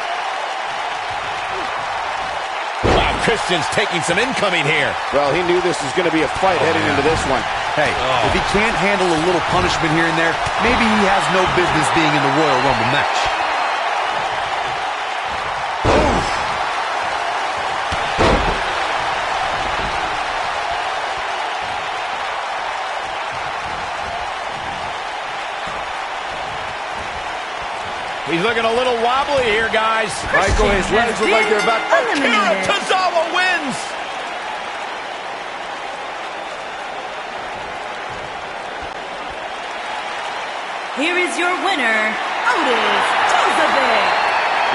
Wow, Christian's taking some incoming here. Well, he knew this was going to be a fight heading into this one. Hey, if he can't handle a little punishment here and there, maybe he has no business being in the Royal Rumble match. He's looking a little wobbly here, guys. Michael, his legs look like they're about to... eliminated. Tozawa wins. Here is your winner, Tozawa.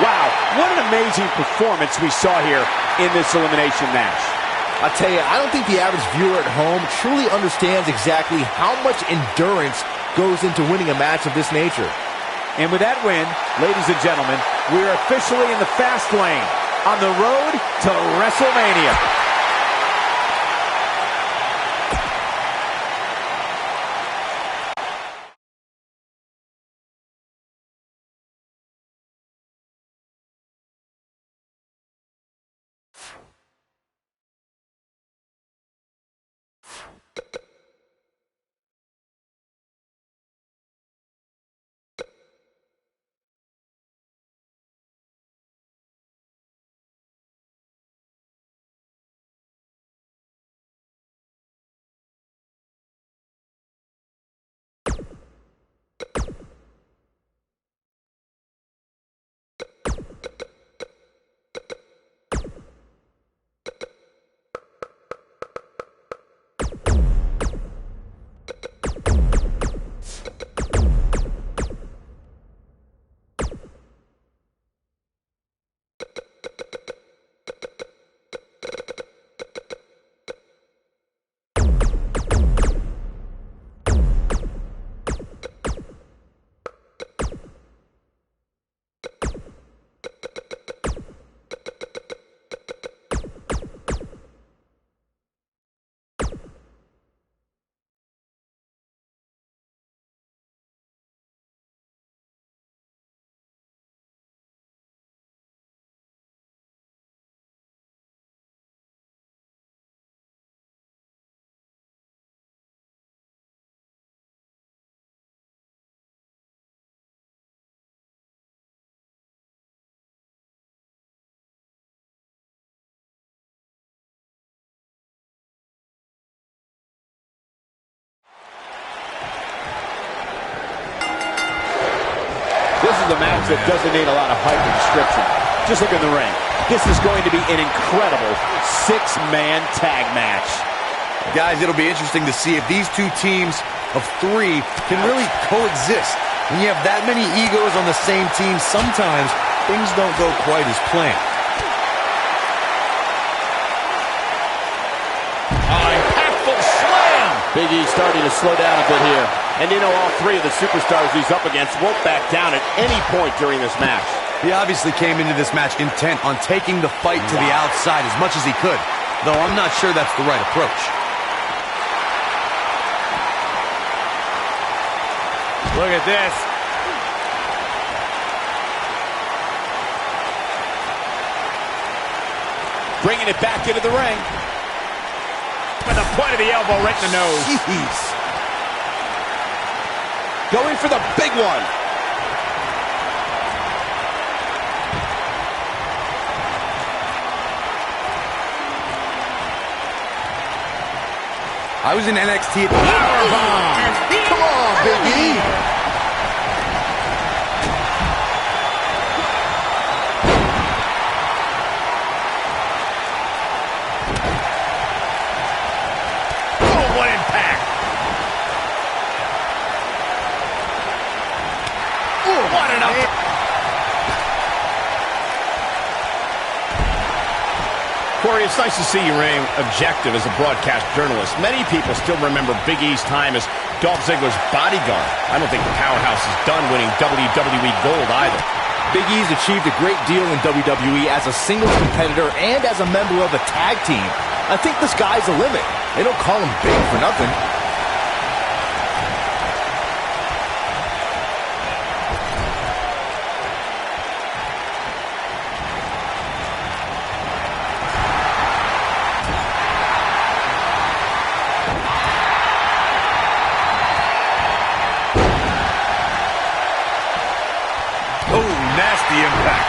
Wow, what an amazing performance we saw here in this elimination match. I'll tell you, I don't think the average viewer at home truly understands exactly how much endurance goes into winning a match of this nature. And with that win, ladies and gentlemen, we're officially in the fast lane on the road to WrestleMania. is a match that doesn't need a lot of hype or description. Just look in the ring. This is going to be an incredible six-man tag match. Guys, it'll be interesting to see if these two teams of three can really coexist. When you have that many egos on the same team, sometimes things don't go quite as planned. Impactful slam! Big E starting to slow down a bit here. And you know all three of the superstars he's up against won't back down at any point during this match. He obviously came into this match intent on taking the fight to the outside as much as he could, though I'm not sure that's the right approach. Look at this. Bringing it back into the ring. With the point of the elbow right in the nose. Jeez. Going for the big one. I was in NXT at the Powerbomb. Come on, Big E. Oh, what impact! Ooh, what an up! Corey, it's nice to see you remain objective as a broadcast journalist. Many people still remember Big E's time as Dolph Ziggler's bodyguard. I don't think the powerhouse is done winning WWE gold either. Big E's achieved a great deal in WWE as a singles competitor and as a member of a tag team. I think the sky's the limit. They don't call him big for nothing. Nasty impact.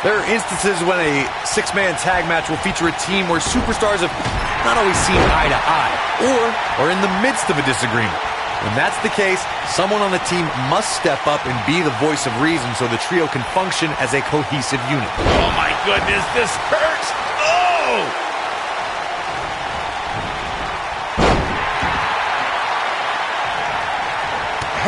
There are instances when a six-man tag match will feature a team where superstars have not always seen eye to eye or are in the midst of a disagreement. When that's the case, someone on the team must step up and be the voice of reason so the trio can function as a cohesive unit. Oh, my goodness, this hurts! Oh!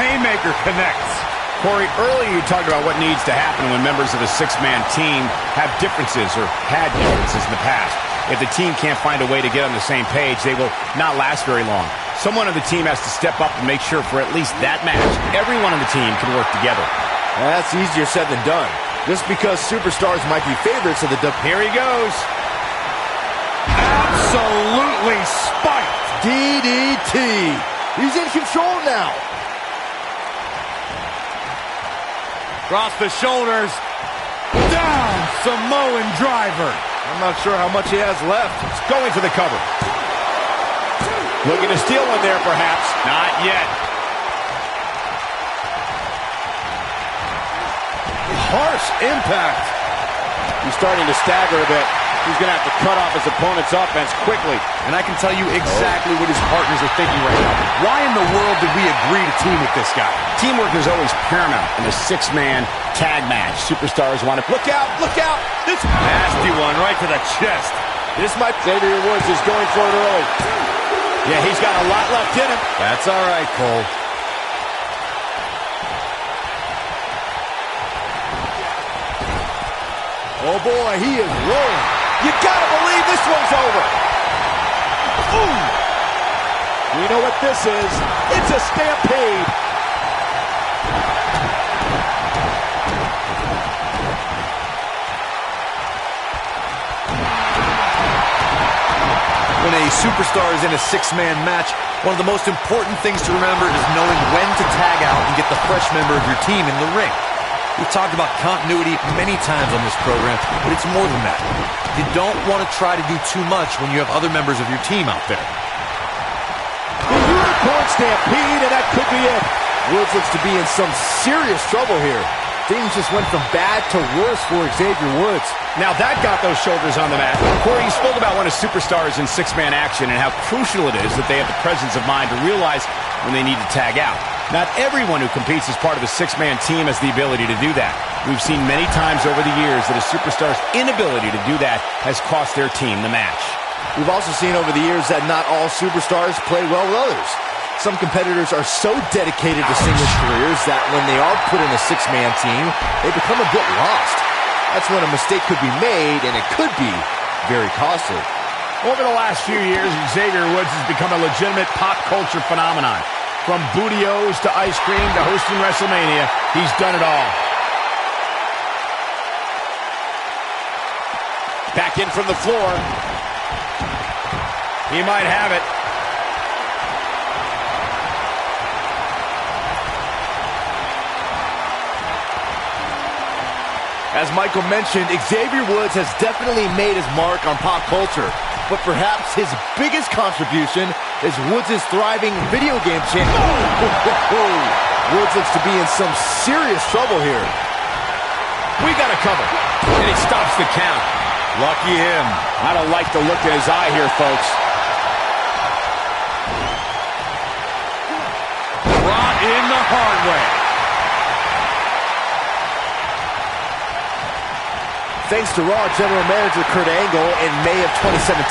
Haymaker connects. Corey, earlier you talked about what needs to happen when members of a six-man team have differences or had differences in the past. If the team can't find a way to get on the same page, they will not last very long. Someone on the team has to step up and make sure for at least that match, everyone on the team can work together. That's easier said than done. Just because superstars might be favorites of the WWE. Here he goes. Absolutely spiked. DDT. He's in control now. Across the shoulders. Down. Samoan driver. I'm not sure how much he has left. He's going for the cover. Looking to steal one there, perhaps. Not yet. Harsh impact. He's starting to stagger a bit. He's going to have to cut off his opponent's offense quickly. And I can tell you exactly what his partners are thinking right now. Why in the world did we agree to team with this guy? Teamwork is always paramount in a six-man tag match. Superstars want to... Look out! Look out! This Nasty one right to the chest. This might... Xavier Woods is going for it early. Yeah, he's got a lot left in him. That's all right, Cole. Oh boy, he is rolling. You gotta believe this one's over. Ooh. We know what this is. It's a stampede. When a superstar is in a six-man match, one of the most important things to remember is knowing when to tag out and get the fresh member of your team in the ring. We've talked about continuity many times on this program, but it's more than that. You don't want to try to do too much when you have other members of your team out there. The unicorn stampede, and that could be it. Woods looks to be in some serious trouble here. things just went from bad to worse for Xavier Woods. Now that got those shoulders on the mat. Corey, you spoke about one of superstars in six-man action and how crucial it is that they have the presence of mind to realize when they need to tag out. Not everyone who competes as part of a six-man team has the ability to do that. We've seen many times over the years that a superstar's inability to do that has cost their team the match. We've also seen over the years that not all superstars play well with others. Some competitors are so dedicated to singles careers that when they are put in a six-man team, they become a bit lost. That's when a mistake could be made, and it could be very costly. Over the last few years, Xavier Woods has become a legitimate pop culture phenomenon. From bootios to ice cream to hosting WrestleMania, he's done it all. Back in from the floor. He might have it. As Michael mentioned, Xavier Woods has definitely made his mark on pop culture, but perhaps his biggest contribution is Woods' thriving video game channel. Woods looks to be in some serious trouble here. We got a cover, and he stops the count. Lucky him. I don't like the look in his eye here, folks. Brought in the hard way. Thanks to Raw General Manager Kurt Angle, in May of 2017,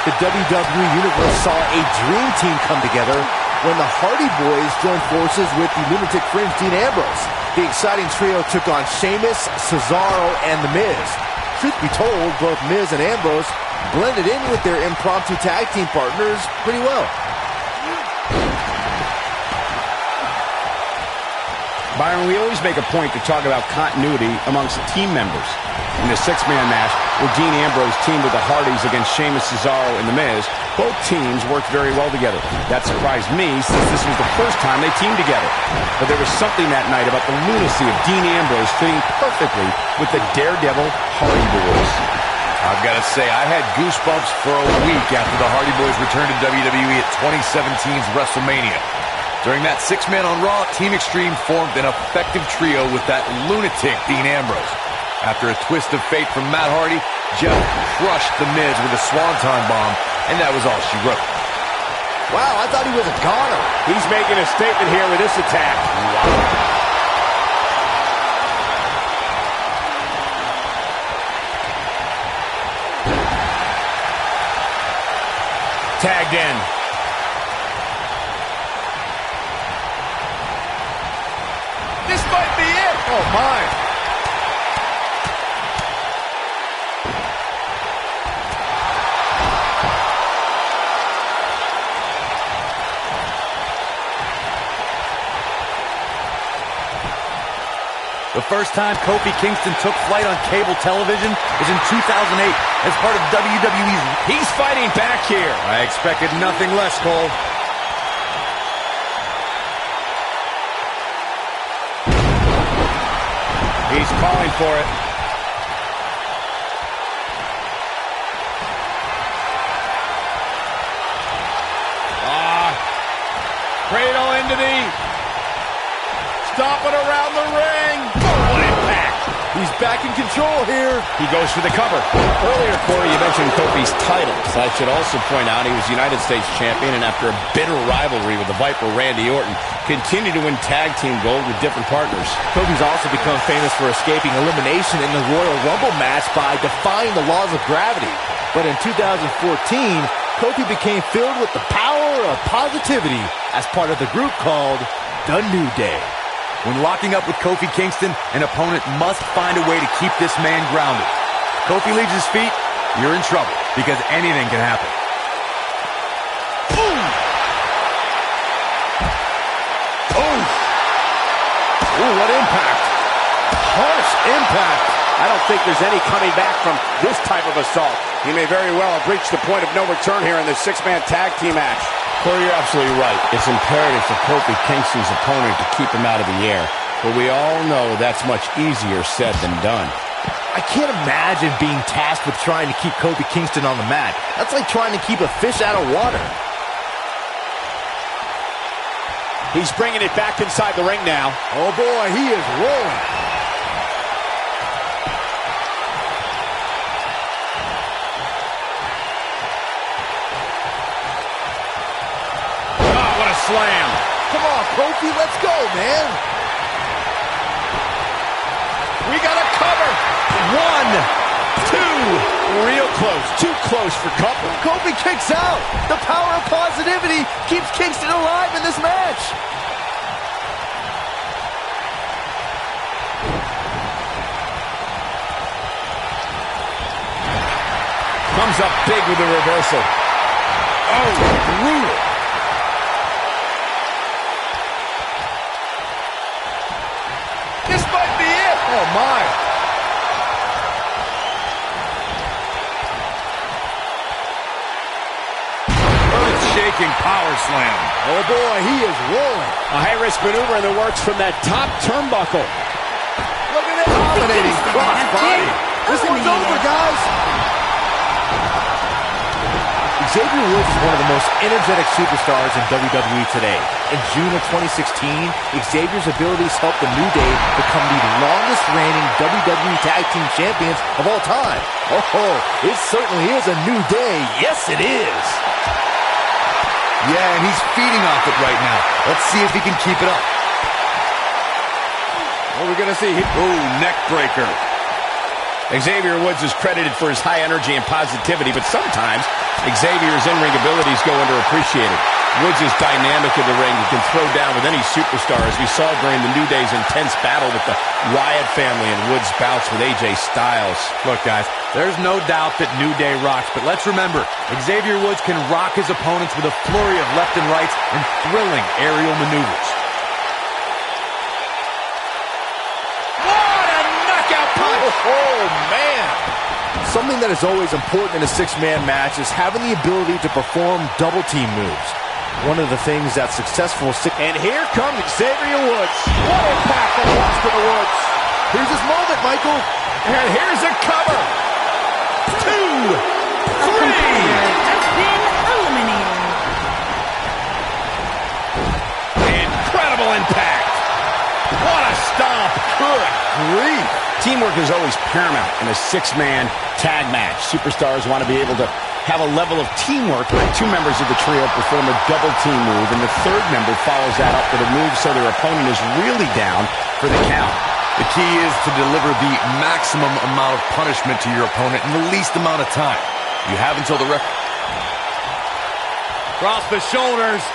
the WWE Universe saw a dream team come together when the Hardy Boys joined forces with the lunatic fringe Dean Ambrose. The exciting trio took on Sheamus, Cesaro, and The Miz. Truth be told, both Miz and Ambrose blended in with their impromptu tag team partners pretty well. Byron, we always make a point to talk about continuity amongst team members. In the six-man match, where Dean Ambrose teamed with the Hardys against Sheamus, Cesaro, and The Miz, both teams worked very well together. That surprised me, since this was the first time they teamed together. But there was something that night about the lunacy of Dean Ambrose fitting perfectly with the daredevil Hardy Boys. I've got to say, I had goosebumps for a week after the Hardy Boys returned to WWE at 2017's WrestleMania. During that six-man on Raw, Team Extreme formed an effective trio with that lunatic Dean Ambrose. After a twist of fate from Matt Hardy, Jeff crushed The Miz with a swanton bomb, and that was all she wrote. Wow, I thought he was a goner. He's making a statement here with this attack. Wow. Tagged in. This might be it. Oh, my. The first time Kofi Kingston took flight on cable television was in 2008 as part of WWE's... He's fighting back here. I expected nothing less, Cole. He's calling for it. Cradle into the... Stomping around the ring. What impact. He's back in control here. He goes for the cover. Earlier, Corey, you mentioned Kofi's titles. I should also point out he was United States champion, and after a bitter rivalry with the Viper Randy Orton, continued to win tag team gold with different partners. Kofi's also become famous for escaping elimination in the Royal Rumble match by defying the laws of gravity. But in 2014, Kofi became filled with the power of positivity as part of the group called The New Day. When locking up with Kofi Kingston, an opponent must find a way to keep this man grounded. Kofi leaves his feet, you're in trouble, because anything can happen. Boom! Oh! Ooh, what impact! Harsh impact! I don't think there's any coming back from this type of assault. He may very well have reached the point of no return here in this six-man tag team match. Corey, you're absolutely right. It's imperative for Kofi Kingston's opponent to keep him out of the air. But we all know that's much easier said than done. I can't imagine being tasked with trying to keep Kofi Kingston on the mat. That's like trying to keep a fish out of water. He's bringing it back inside the ring now. Oh boy, he is rolling. slam. Come on, Kofi, let's go, man. We got a cover. 1, 2. Real close. Too close for Couple. Kofi kicks out. The power of positivity keeps Kingston alive in this match. Comes up big with a reversal. Oh, brutal. This might be it. Oh, my. Earth-shaking power slam. Oh, boy, he is rolling. A high-risk maneuver in the works from that top turnbuckle. Look at it. Dominating cross-body. This one's over, guys. Xavier Woods is one of the most energetic superstars in WWE today. In June of 2016, Xavier's abilities helped the New Day become the longest-reigning WWE Tag Team Champions of all time. Oh, it certainly is a new day. Yes, it is. Yeah, and he's feeding off it right now. Let's see if he can keep it up. What are we going to see? Ooh, neck breaker. Xavier Woods is credited for his high energy and positivity, but sometimes Xavier's in-ring abilities go underappreciated. Woods is dynamic in the ring. He can throw down with any superstar, as we saw during the New Day's intense battle with the Wyatt family and Woods' bouts with AJ Styles. Look, guys, there's no doubt that New Day rocks, but let's remember, Xavier Woods can rock his opponents with a flurry of left and rights and thrilling aerial maneuvers. What a knockout punch! Oh, man. Something that is always important in a six-man match is having the ability to perform double-team moves. One of the things that successful And here comes Xavier Woods. What impact on Watch for the Woods. Here's his moment, Michael. And here's a cover. 2, 3. Has been eliminated. Incredible impact. What a stomp. Good grief. Teamwork is always paramount in a six-man tag match. Superstars want to be able to have a level of teamwork when two members of the trio perform a double team move, and the third member follows that up with a move so their opponent is really down for the count. The key is to deliver the maximum amount of punishment to your opponent in the least amount of time. You have until the ref... Cross the shoulders.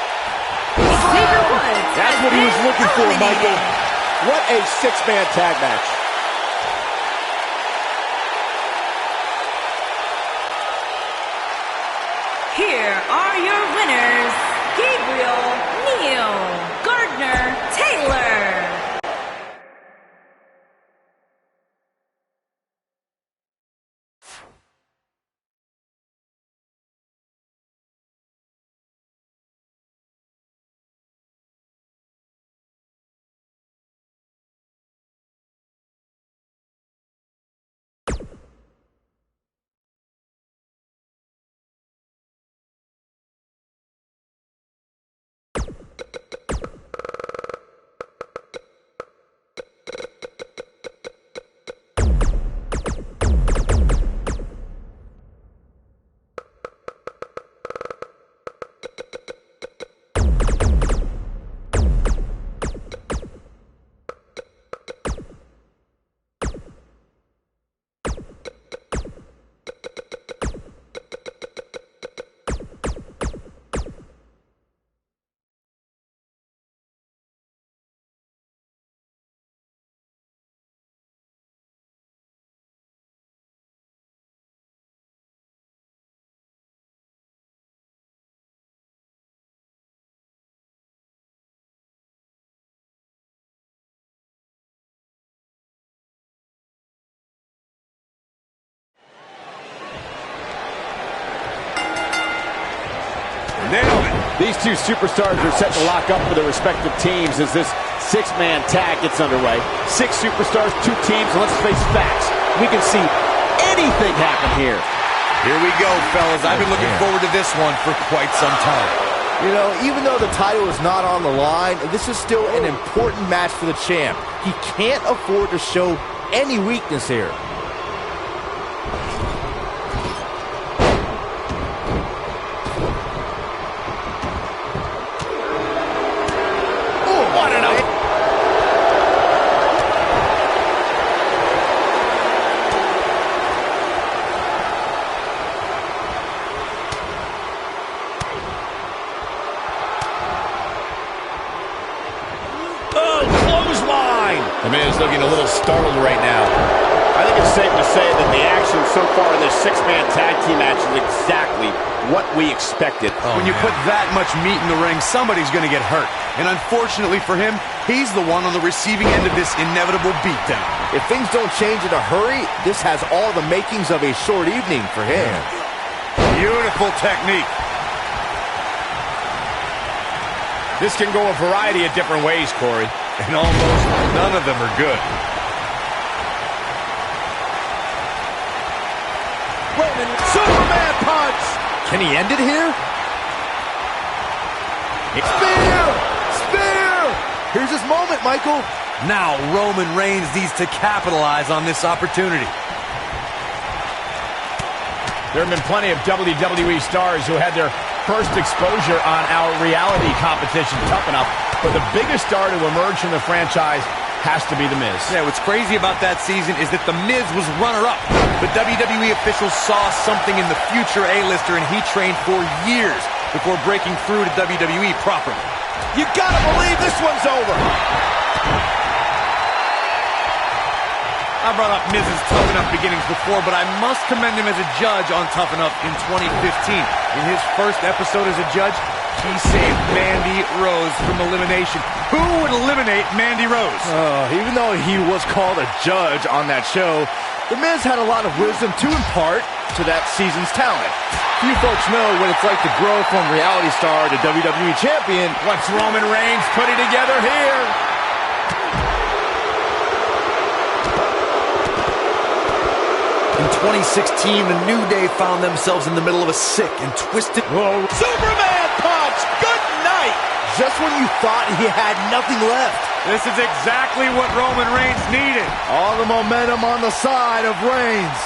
Xavier Woods. That's what he was looking for, Michael. What a six-man tag match. Here are your winners, Gabriel, Neal, Gardner, Taylor. Nailed it. These two superstars are set to lock up for their respective teams as this six-man tag gets underway. 6 superstars, 2 teams, and let's face facts. We can see anything happen here. Here we go, fellas. I've been looking forward to this one for quite some time. You know, even though the title is not on the line, this is still an important match for the champ. He can't afford to show any weakness here. safe to say that the action so far in this six-man tag team match is exactly what we expected. When you put that much meat in the ring, somebody's going to get hurt. And unfortunately for him, he's the one on the receiving end of this inevitable beatdown. If things don't change in a hurry, this has all the makings of a short evening for him. Beautiful technique. This can go a variety of different ways, Corey. And almost none of them are good. Superman punch! Can he end it here? Spear! Spear! Here's his moment, Michael. Now Roman Reigns needs to capitalize on this opportunity. There have been plenty of WWE stars who had their first exposure on our reality competition, Tough Enough, but the biggest star to emerge from the franchise has to be The Miz. Yeah, what's crazy about that season is that The Miz was runner-up, but WWE officials saw something in the future A-lister, and he trained for years before breaking through to WWE properly. You gotta believe this one's over. I brought up Miz's Tough Enough beginnings before, but I must commend him as a judge on Tough Enough in 2015. In his first episode as a judge, he saved Mandy Rose from elimination. Who would eliminate Mandy Rose? Even though he was called a judge on that show, The Miz had a lot of wisdom to impart to that season's talent. Few folks know what it's like to grow from reality star to WWE champion. What's Roman Reigns putting together here? In 2016, the New Day found themselves in the middle of a sick and twisted... Superman punch! Good night! Just when you thought he had nothing left. This is exactly what Roman Reigns needed. All the momentum on the side of Reigns.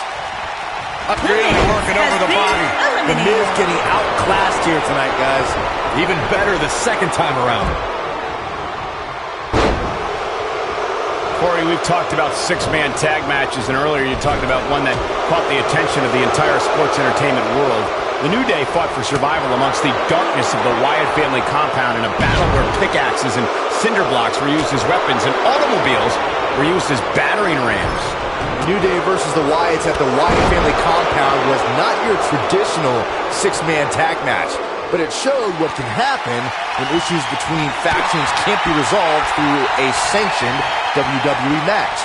Really working over the body. The Miz getting outclassed here tonight, guys. Even better the second time around. Corey, we've talked about six-man tag matches, and earlier you talked about one that caught the attention of the entire sports entertainment world. The New Day fought for survival amongst the darkness of the Wyatt family compound in a battle where pickaxes and cinder blocks were used as weapons and automobiles were used as battering rams. New Day versus the Wyatts at the Wyatt family compound was not your traditional six-man tag match, but it showed what can happen when issues between factions can't be resolved through a sanctioned WWE match.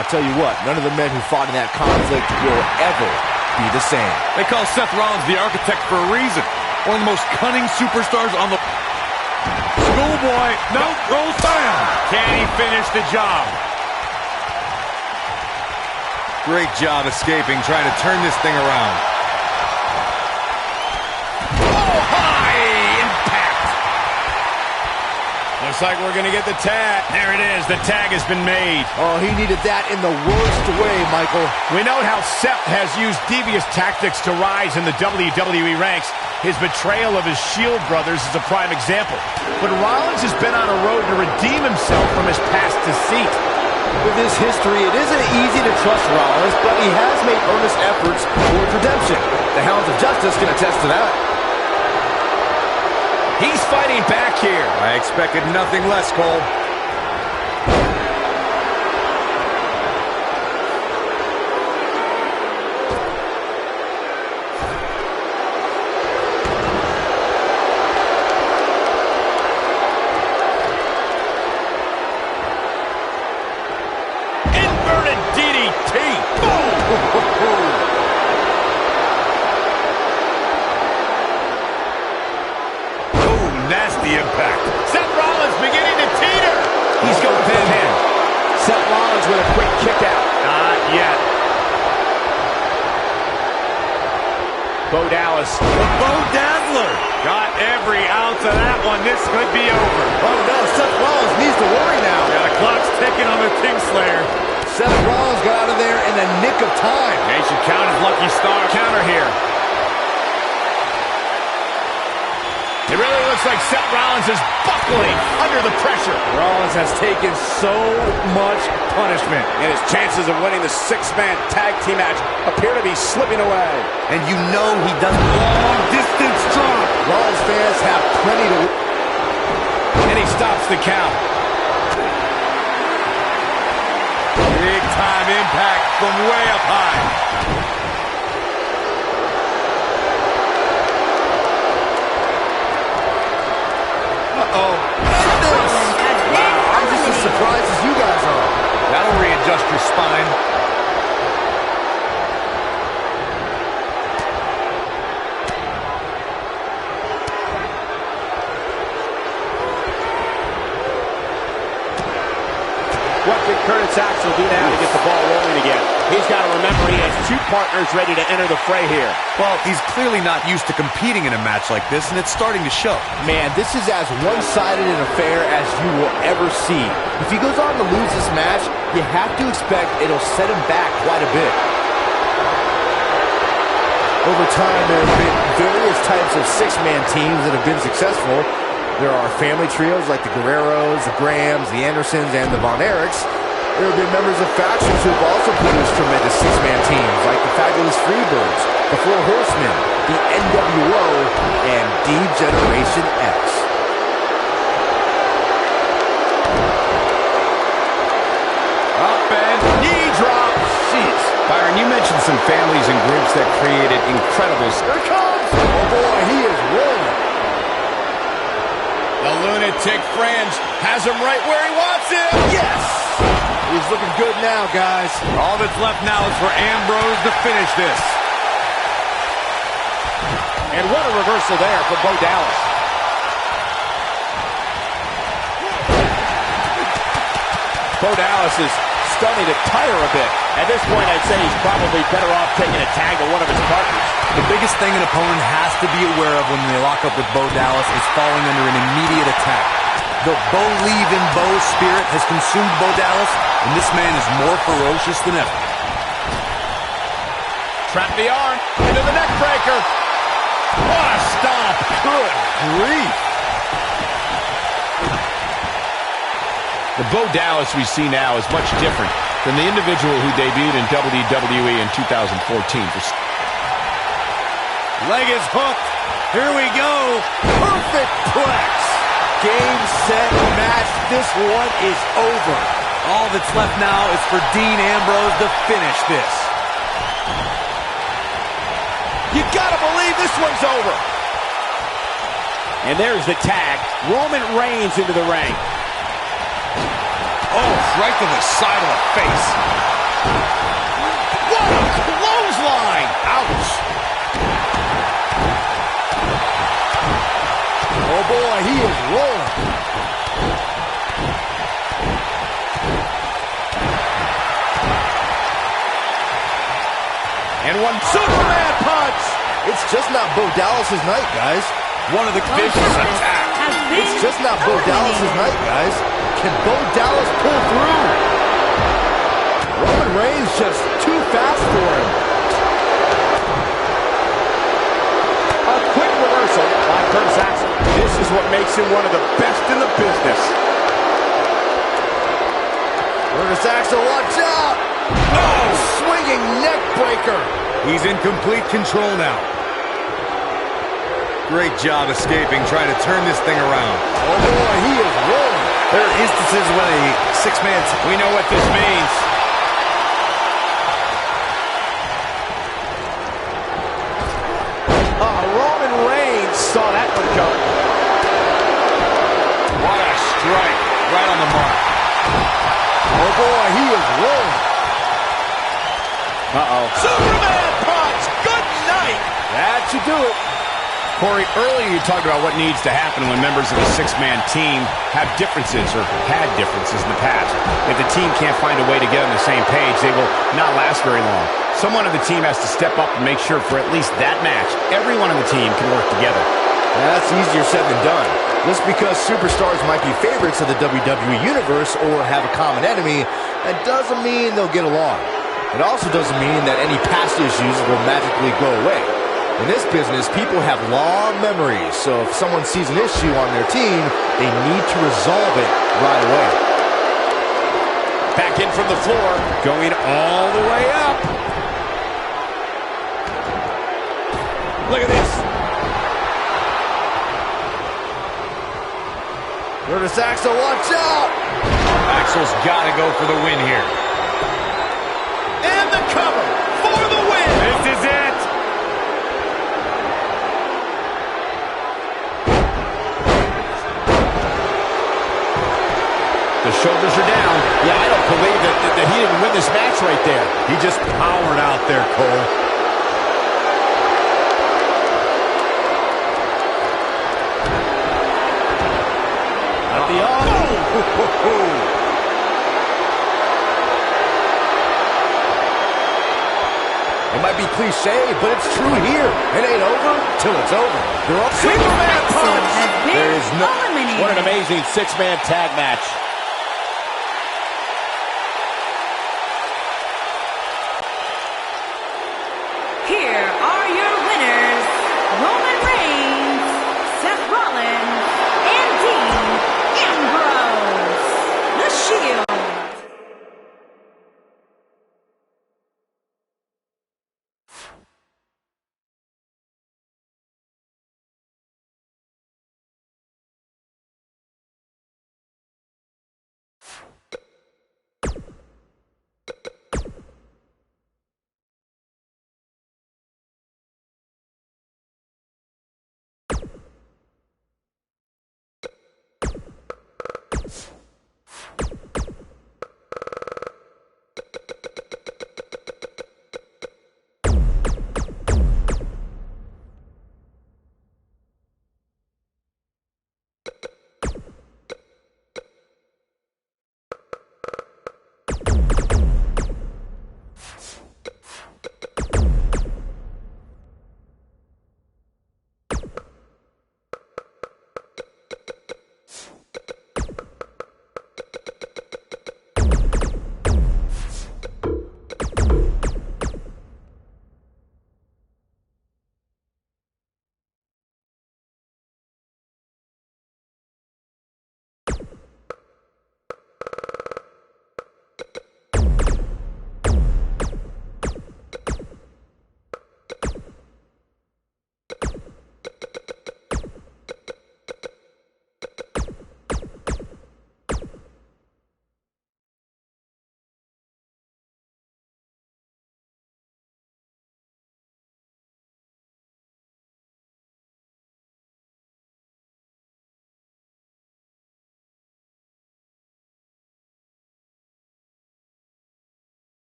I'll tell you what, none of the men who fought in that conflict will ever be the same. They call Seth Rollins the architect for a reason. One of the most cunning superstars on the... Schoolboy, no, rolls down. Can he finish the job? Great job escaping, trying to turn this thing around. Oh, high impact. Looks like we're going to get the tag. There it is. The tag has been made. Oh, he needed that in the worst way, Michael. We know how Seth has used devious tactics to rise in the WWE ranks. His betrayal of his Shield brothers is a prime example. But Rollins has been on a road to redeem himself from his past deceit. With his history, it isn't easy to trust Rollins, but he has made earnest efforts toward redemption. The Hounds of Justice can attest to that. He's fighting back here. I expected nothing less, Cole. Inverted DDT. Nasty impact. Seth Rollins beginning to teeter. He's going for the pin. Seth Rollins with a quick kick out. Not yet. Bo Dallas. Bo Dazzler. Got every ounce of that one. This could be over. Oh no, Seth Rollins needs to worry now. Yeah, the clock's ticking on the Kingslayer. Seth Rollins got out of there in the nick of time. Yeah, he should count his lucky star. Counter here. It really looks like Seth Rollins is buckling under the pressure. Rollins has taken so much punishment, And his chances of winning the six-man tag team match appear to be slipping away. And you know he doesn't Long-distance drop. Rollins fans have plenty to... And he stops the count. Big-time impact from way up high. Uh-oh. Wow, I'm just as surprised as you guys are. That'll readjust your spine. What can Curtis Axel do now to get the ball rolling again? He's got to remember he has two partners ready to enter the fray here. Well, he's clearly not used to competing in a match like this, and it's starting to show. Man, this is as one-sided an affair as you will ever see. If he goes on to lose this match, you have to expect it'll set him back quite a bit. Over time, there have been various types of six-man teams that have been successful. There are family trios like the Guerreros, the Grahams, the Andersons, and the Von Erichs. There have been members of factions who have also produced tremendous six-man teams like the Fabulous Freebirds, the Four Horsemen, the NWO, and D-Generation X. Up and knee drop. Jeez. Byron, you mentioned some families and groups that created incredible... Here it comes! Oh boy, he is rolling. The lunatic fringe has him right where he wants him. Yes! He's looking good now, guys. All that's left now is for Ambrose to finish this. And what a reversal there for Bo Dallas. Bo Dallas is starting to tire a bit. At this point, I'd say he's probably better off taking a tag to one of his partners. The biggest thing an opponent has to be aware of when they lock up with Bo Dallas is falling under an immediate attack. The believe in Bo spirit has consumed Bo Dallas, and this man is more ferocious than ever. Trap the arm into the neck breaker. What a stomp. Good grief. The Bo Dallas we see now is much different than the individual who debuted in WWE in 2014. Leg is hooked. Here we go. Perfect plex. Game, set, match. This one is over. All that's left now is for Dean Ambrose to finish this. You gotta believe this one's over. And there's the tag. Roman Reigns into the ring. Oh, right to the side of the face. What a clothesline. Ouch. Oh boy, he is rolling. And one Superman punch. It's just not Bo Dallas's night, guys. One of the vicious attacks. It's just not Bo Dallas's night, guys. Can Bo Dallas pull through? Roman Reigns just too fast for him. A quick reversal by Curtis Axel. This is what makes him one of the best in the business. Curtis Axel, watch out! Oh, swinging neck breaker. He's in complete control now. Great job escaping, trying to turn this thing around. Oh boy, he is rolling. There are instances when a six-man... We know what this means. Roman Reigns saw that one coming. What a strike. Right on the mark. Oh boy, he is rolling. Superman punch. Good night. That should do it. Corey, earlier you talked about what needs to happen when members of a six-man team have differences or had differences in the past. If the team can't find a way to get on the same page, they will not last very long. Someone on the team has to step up and make sure for at least that match, everyone on the team can work together. That's easier said than done. Just because superstars might be favorites of the WWE Universe or have a common enemy, that doesn't mean they'll get along. It also doesn't mean that any past issues will magically go away. In this business, people have long memories, so if someone sees an issue on their team, they need to resolve it right away. Back in from the floor, going all the way up. Look at this. Curtis Axel, watch out! Axel's got to go for the win here. shoulders are down. Yeah, I don't believe that he didn't win this match right there. He just powered out there, Cole. At the arm. It might be cliche, but it's true here. It ain't over till it's over. They're up. Superman punch. There is no. Eliminated. What an amazing six-man tag match. Here are your winners, Roman Reigns, Seth Rollins, and Dean Ambrose. The Shield.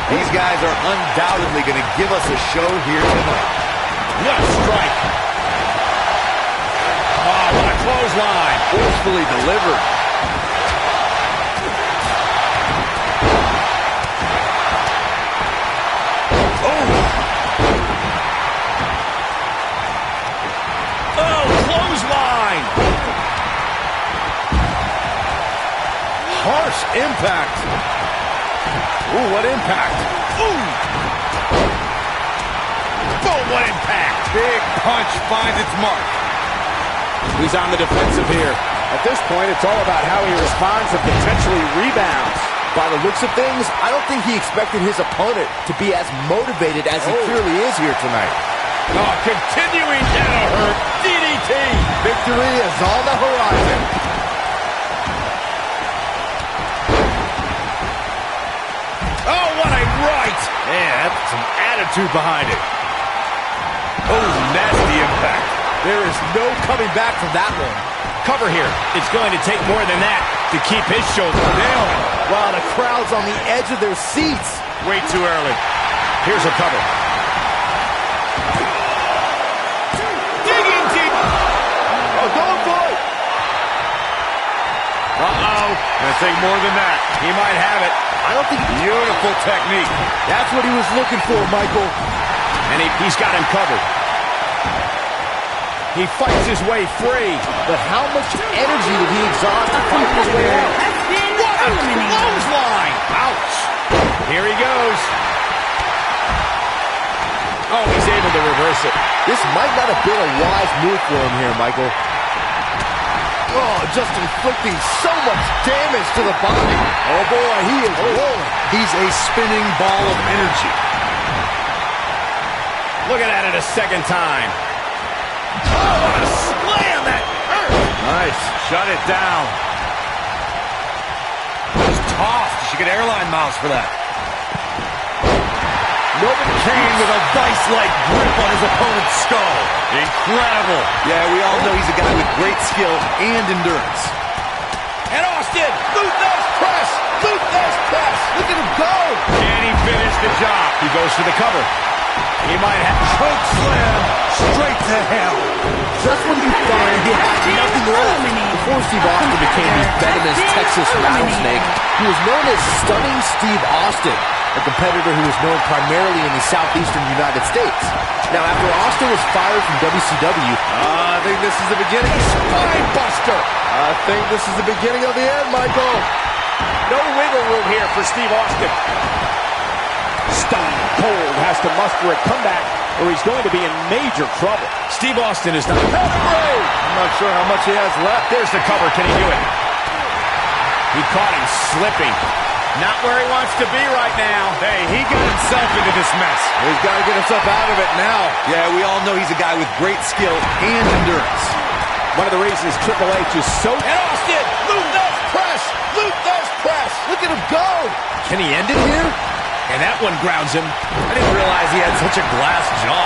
These guys are undoubtedly going to give us a show here tonight. What a strike. Oh, what a clothesline. Forcefully delivered. Oh, clothesline. Harsh impact. Ooh, what impact. Ooh. Boom, what impact. Big punch finds its mark. He's on the defensive here. At this point, it's all about how he responds and potentially rebounds. By the looks of things, I don't think he expected his opponent to be as motivated as he clearly is here tonight. Oh, continuing down her DDT. Victory is on the horizon. Oh, what a right. Man, that's some attitude behind it. Oh, nasty impact. There is no coming back from that one. Cover here. It's going to take more than that to keep his shoulder down. Wow, the crowd's on the edge of their seats. Way too early. Here's a cover. Digging deep. Oh, going for it. Uh-oh. Gonna take more than that. He might have it. I don't think... Beautiful technique. That's what he was looking for, Michael. And he's got him covered. He fights his way free. But how much energy did he exhaust to fight his way out? Has been eliminated. Clothesline. Ouch. Here he goes. Oh, he's able to reverse it. This might not have been a wise move for him here, Michael. Oh, just inflicting so much damage to the body. Oh, boy, he is rolling. He's a spinning ball of energy. Looking at it a second time. Oh, what a slam that hurt. Nice. Shut it down. Just tossed. She get airline miles for that. Nolan Kane with a vice-like grip on his opponent's skull. Incredible. Yeah, we all know he's a guy with great skill and endurance. And Austin, Luther's press. Luther's press. Look at him go. Can he finish the job? He goes for the cover. He might have Choke slam straight to hell. Just when you thought he had nothing left. Before Steve Austin became the venomous Texas rattlesnake, he was known as Stunning Steve Austin, a competitor who was known primarily in the southeastern United States. Now, after Austin was fired from WCW, I think this is the beginning. Spine buster. I think this is the beginning of the end, Michael. No wiggle room here for Steve Austin. Stone Cold has to muster a comeback or he's going to be in major trouble. Steve Austin is not. I'm not sure how much he has left. There's the cover. Can he do it? He caught him slipping. Not where he wants to be right now. Hey, he got himself into this mess. He's got to get himself out of it now. Yeah, we all know he's a guy with great skill and endurance. One of the reasons Triple H is so... And Austin, Luther's press. Luther's press. Look at him go. Can he end it here? And that one grounds him. I didn't realize he had such a glass jaw.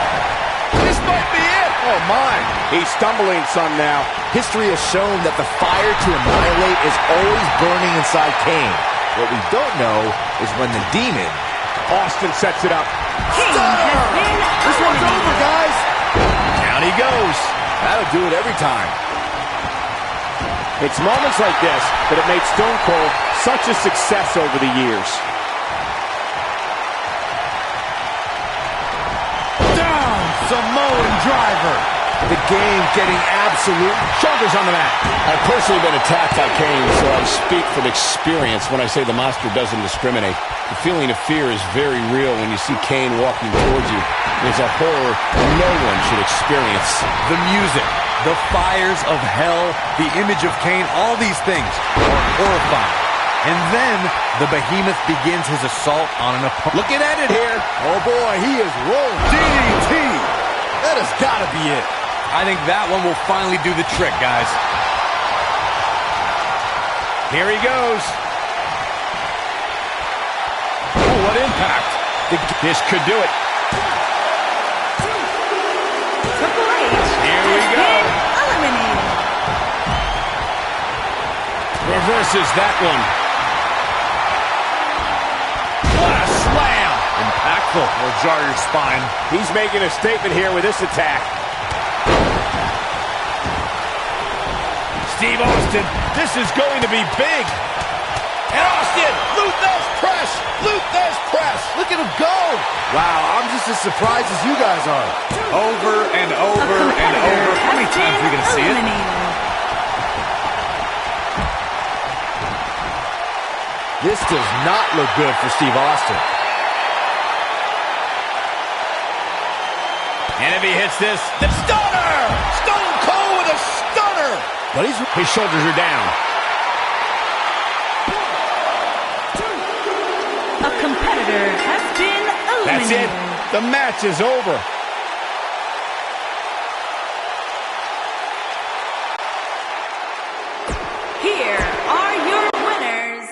This might be it. Oh, my. He's stumbling some now. history has shown that the fire to annihilate is always burning inside Kane. What we don't know is when the demon... Austin sets it up. Kane has been This one's over, guys. Down he goes. That'll do it every time. It's moments like this that have made Stone Cold such a success over the years. Down, Samoan driver. The game getting absolute... Shoulders on the mat. I've personally been attacked by Kane, so I speak from experience when I say the monster doesn't discriminate. The feeling of fear is very real when you see Kane walking towards you. It's a horror no one should experience. The music, the fires of hell, the image of Kane, all these things are horrifying. And then the behemoth begins his assault on an opponent. Looking at it here. Oh, boy, he is rolling. DDT! That has got to be it. I think that one will finally do the trick, guys. Here he goes. Oh, what impact. This could do it. Triple H Here we has go. been eliminated. Reverses that one. What a slam. Impactful. Will jar your spine. He's making a statement here with this attack. Steve Austin, this is going to be big. And Austin, Luther's press. Luther's press. Look at him go. Wow, I'm just as surprised as you guys are. Over and over and over. How many times are we going to see it? This does not look good for Steve Austin. And if he hits this, the stunner! Stone Cold with a stunner! But his shoulders are down. A competitor has been That's eliminated. it. The match is over. Here are your winners.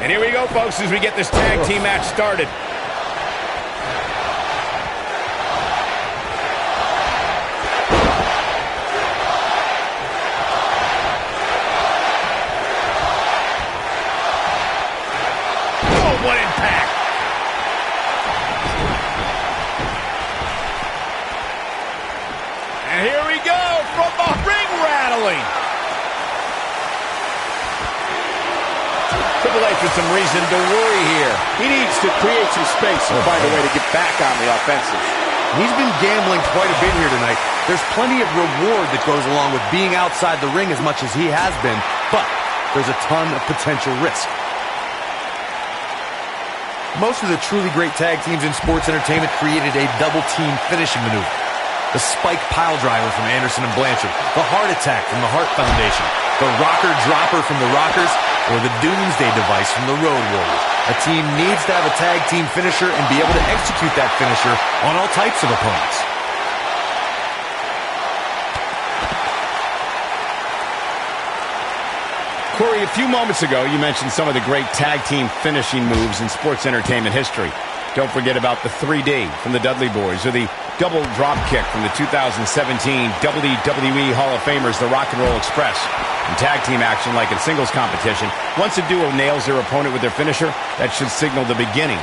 And here we go, folks, as we get this tag team match started. Oh, what impact! And here we go from the ring rattling. Triple H with some reason to worry here. He needs to create some space and find a way to get back on the offensive. He's been gambling quite a bit here tonight. There's plenty of reward that goes along with being outside the ring as much as he has been, but there's a ton of potential risk. Most of the truly great tag teams in sports entertainment created a double team finishing maneuver. The spike pile driver from Anderson and Blanchard, the heart attack from the Hart Foundation, the rocker dropper from the Rockers, or the Doomsday device from the Road Warriors. A team needs to have a tag team finisher and be able to execute that finisher on all types of opponents. Corey, a few moments ago, you mentioned some of the great tag team finishing moves in sports entertainment history. Don't forget about the 3D from the Dudley Boys, or the double drop kick from the 2017 WWE Hall of Famers, the Rock and Roll Express. In tag team action, like in singles competition, once a duo nails their opponent with their finisher, that should signal the beginning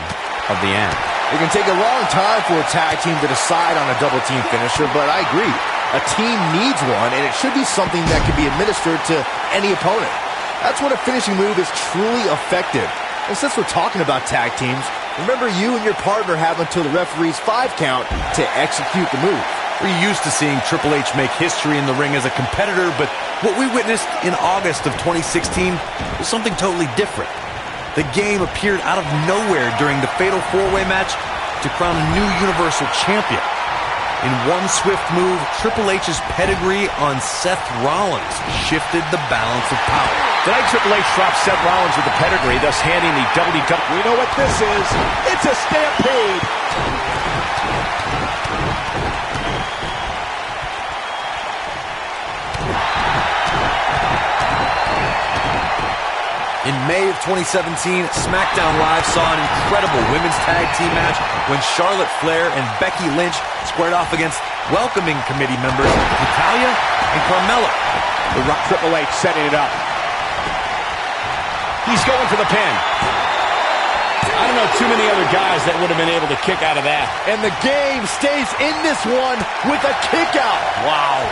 of the end. It can take a long time for a tag team to decide on a double team finisher, but I agree. A team needs one, and it should be something that can be administered to any opponent. That's when a finishing move is truly effective. And since we're talking about tag teams, remember you and your partner have until the referee's 5 count to execute the move. We're used to seeing Triple H make history in the ring as a competitor, but what we witnessed in August of 2016 was something totally different. The game appeared out of nowhere during the Fatal 4-Way match to crown a new Universal Champion. In one swift move, Triple H's pedigree on Seth Rollins shifted the balance of power. Tonight, Triple H drops Seth Rollins with the pedigree, thus handing the WWE. We know what this is. It's a stampede. In May of 2017, SmackDown Live saw an incredible women's tag team match when Charlotte Flair and Becky Lynch squared off against welcoming committee members Natalya and Carmella. The Triple H setting it up. He's going for the pin. I don't know too many other guys that would have been able to kick out of that. And the game stays in this one with a kick out. Wow.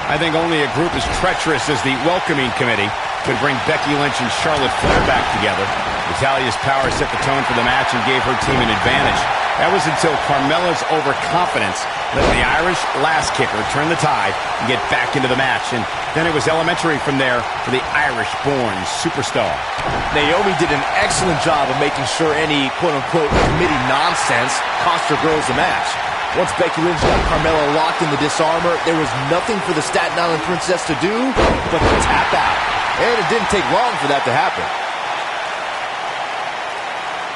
I think only a group as treacherous as the welcoming committee could bring Becky Lynch and Charlotte Flair back together. Natalya's power set the tone for the match and gave her team an advantage. That was until Carmella's overconfidence let the Irish last kicker turn the tide and get back into the match. And then it was elementary from there for the Irish-born superstar. Naomi did an excellent job of making sure any quote-unquote committee nonsense cost her girls the match. Once Becky Lynch got Carmella locked in the disarmor, there was nothing for the Staten Island Princess to do but to tap out. And it didn't take long for that to happen.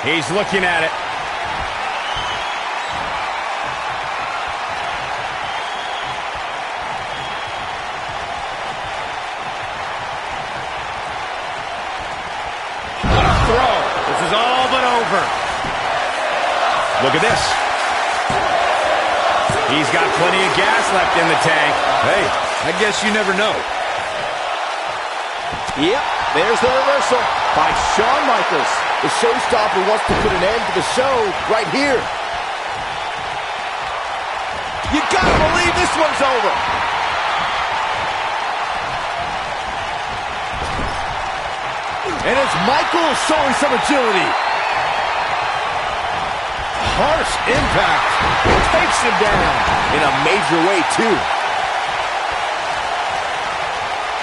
He's looking at it. What a throw. This is all but over. Look at this. He's got plenty of gas left in the tank. Hey, I guess you never know. Yep, there's the reversal by Shawn Michaels. The showstopper wants to put an end to the show right here. You gotta believe this one's over. And it's Michaels showing some agility. Harsh impact. Takes him down in a major way, too.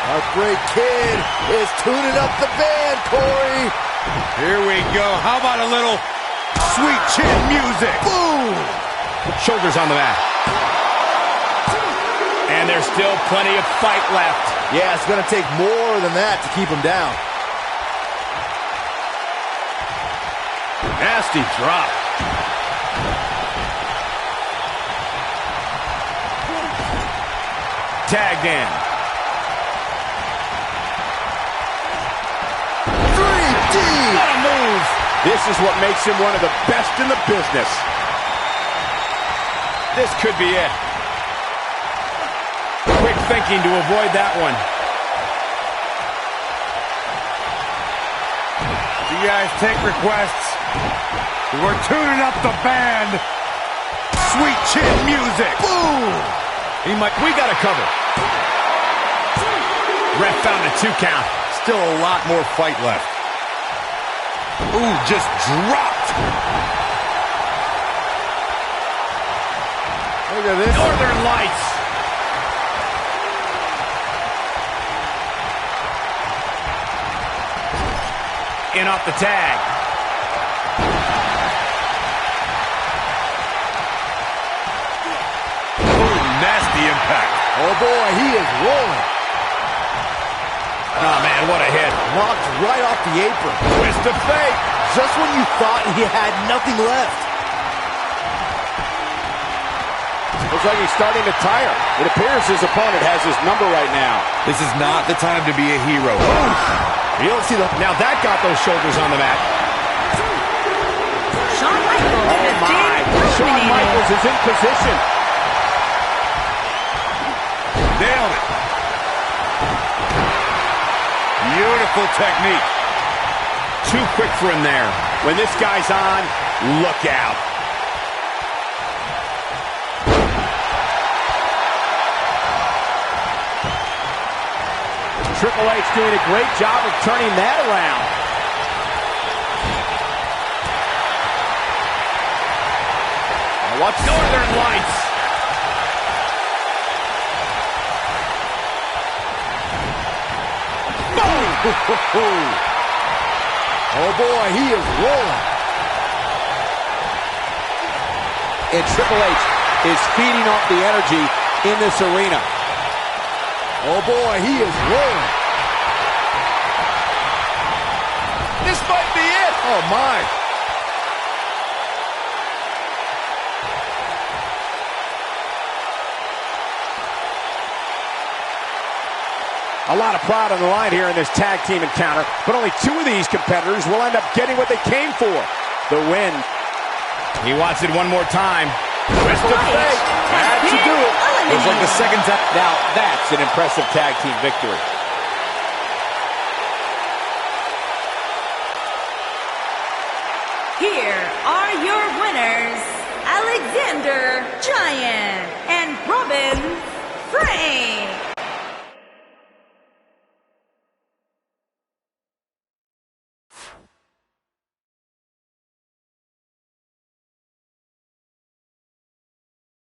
Heartbreak Kid is tuning up the band, Corey. Here we go. How about a little sweet chin music? Boom! Shoulders on the mat. And there's still plenty of fight left. Yeah, it's going to take more than that to keep him down. Nasty drop. Tagged in. 3 This is what makes him one of the best in the business. This could be it. Quick thinking to avoid that one. You guys take requests. We're tuning up the band. Sweet chin music. Boom! We got a cover. Ref found a 2 count. Still a lot more fight left. Ooh, just dropped. Look at this. Northern Lights. In off the tag. Ooh, nasty impact. Oh boy, he is rolling. Oh man, what a hit. Knocked right off the apron. Twist of fate. Just when you thought he had nothing left. Looks like he's starting to tire. It appears his opponent has his number right now. This is not the time to be a hero. You don't see now that got those shoulders on the mat. Shawn Michaels has been Shawn eliminated. Michaels is in position. Nailed it. Beautiful technique. Too quick for him there. When this guy's on, look out. Triple H doing a great job of turning that around. What's Northern Lights? Oh boy, he is rolling. And Triple H is feeding off the energy in this arena. Oh boy, he is rolling. This might be it. Oh my. A lot of pride on the line here in this tag team encounter, but only 2 of these competitors will end up getting what they came for, the win. He wants it one more time. Twist of fate. Had to do it. It was like the second time. Now that's an impressive tag team victory. Here are your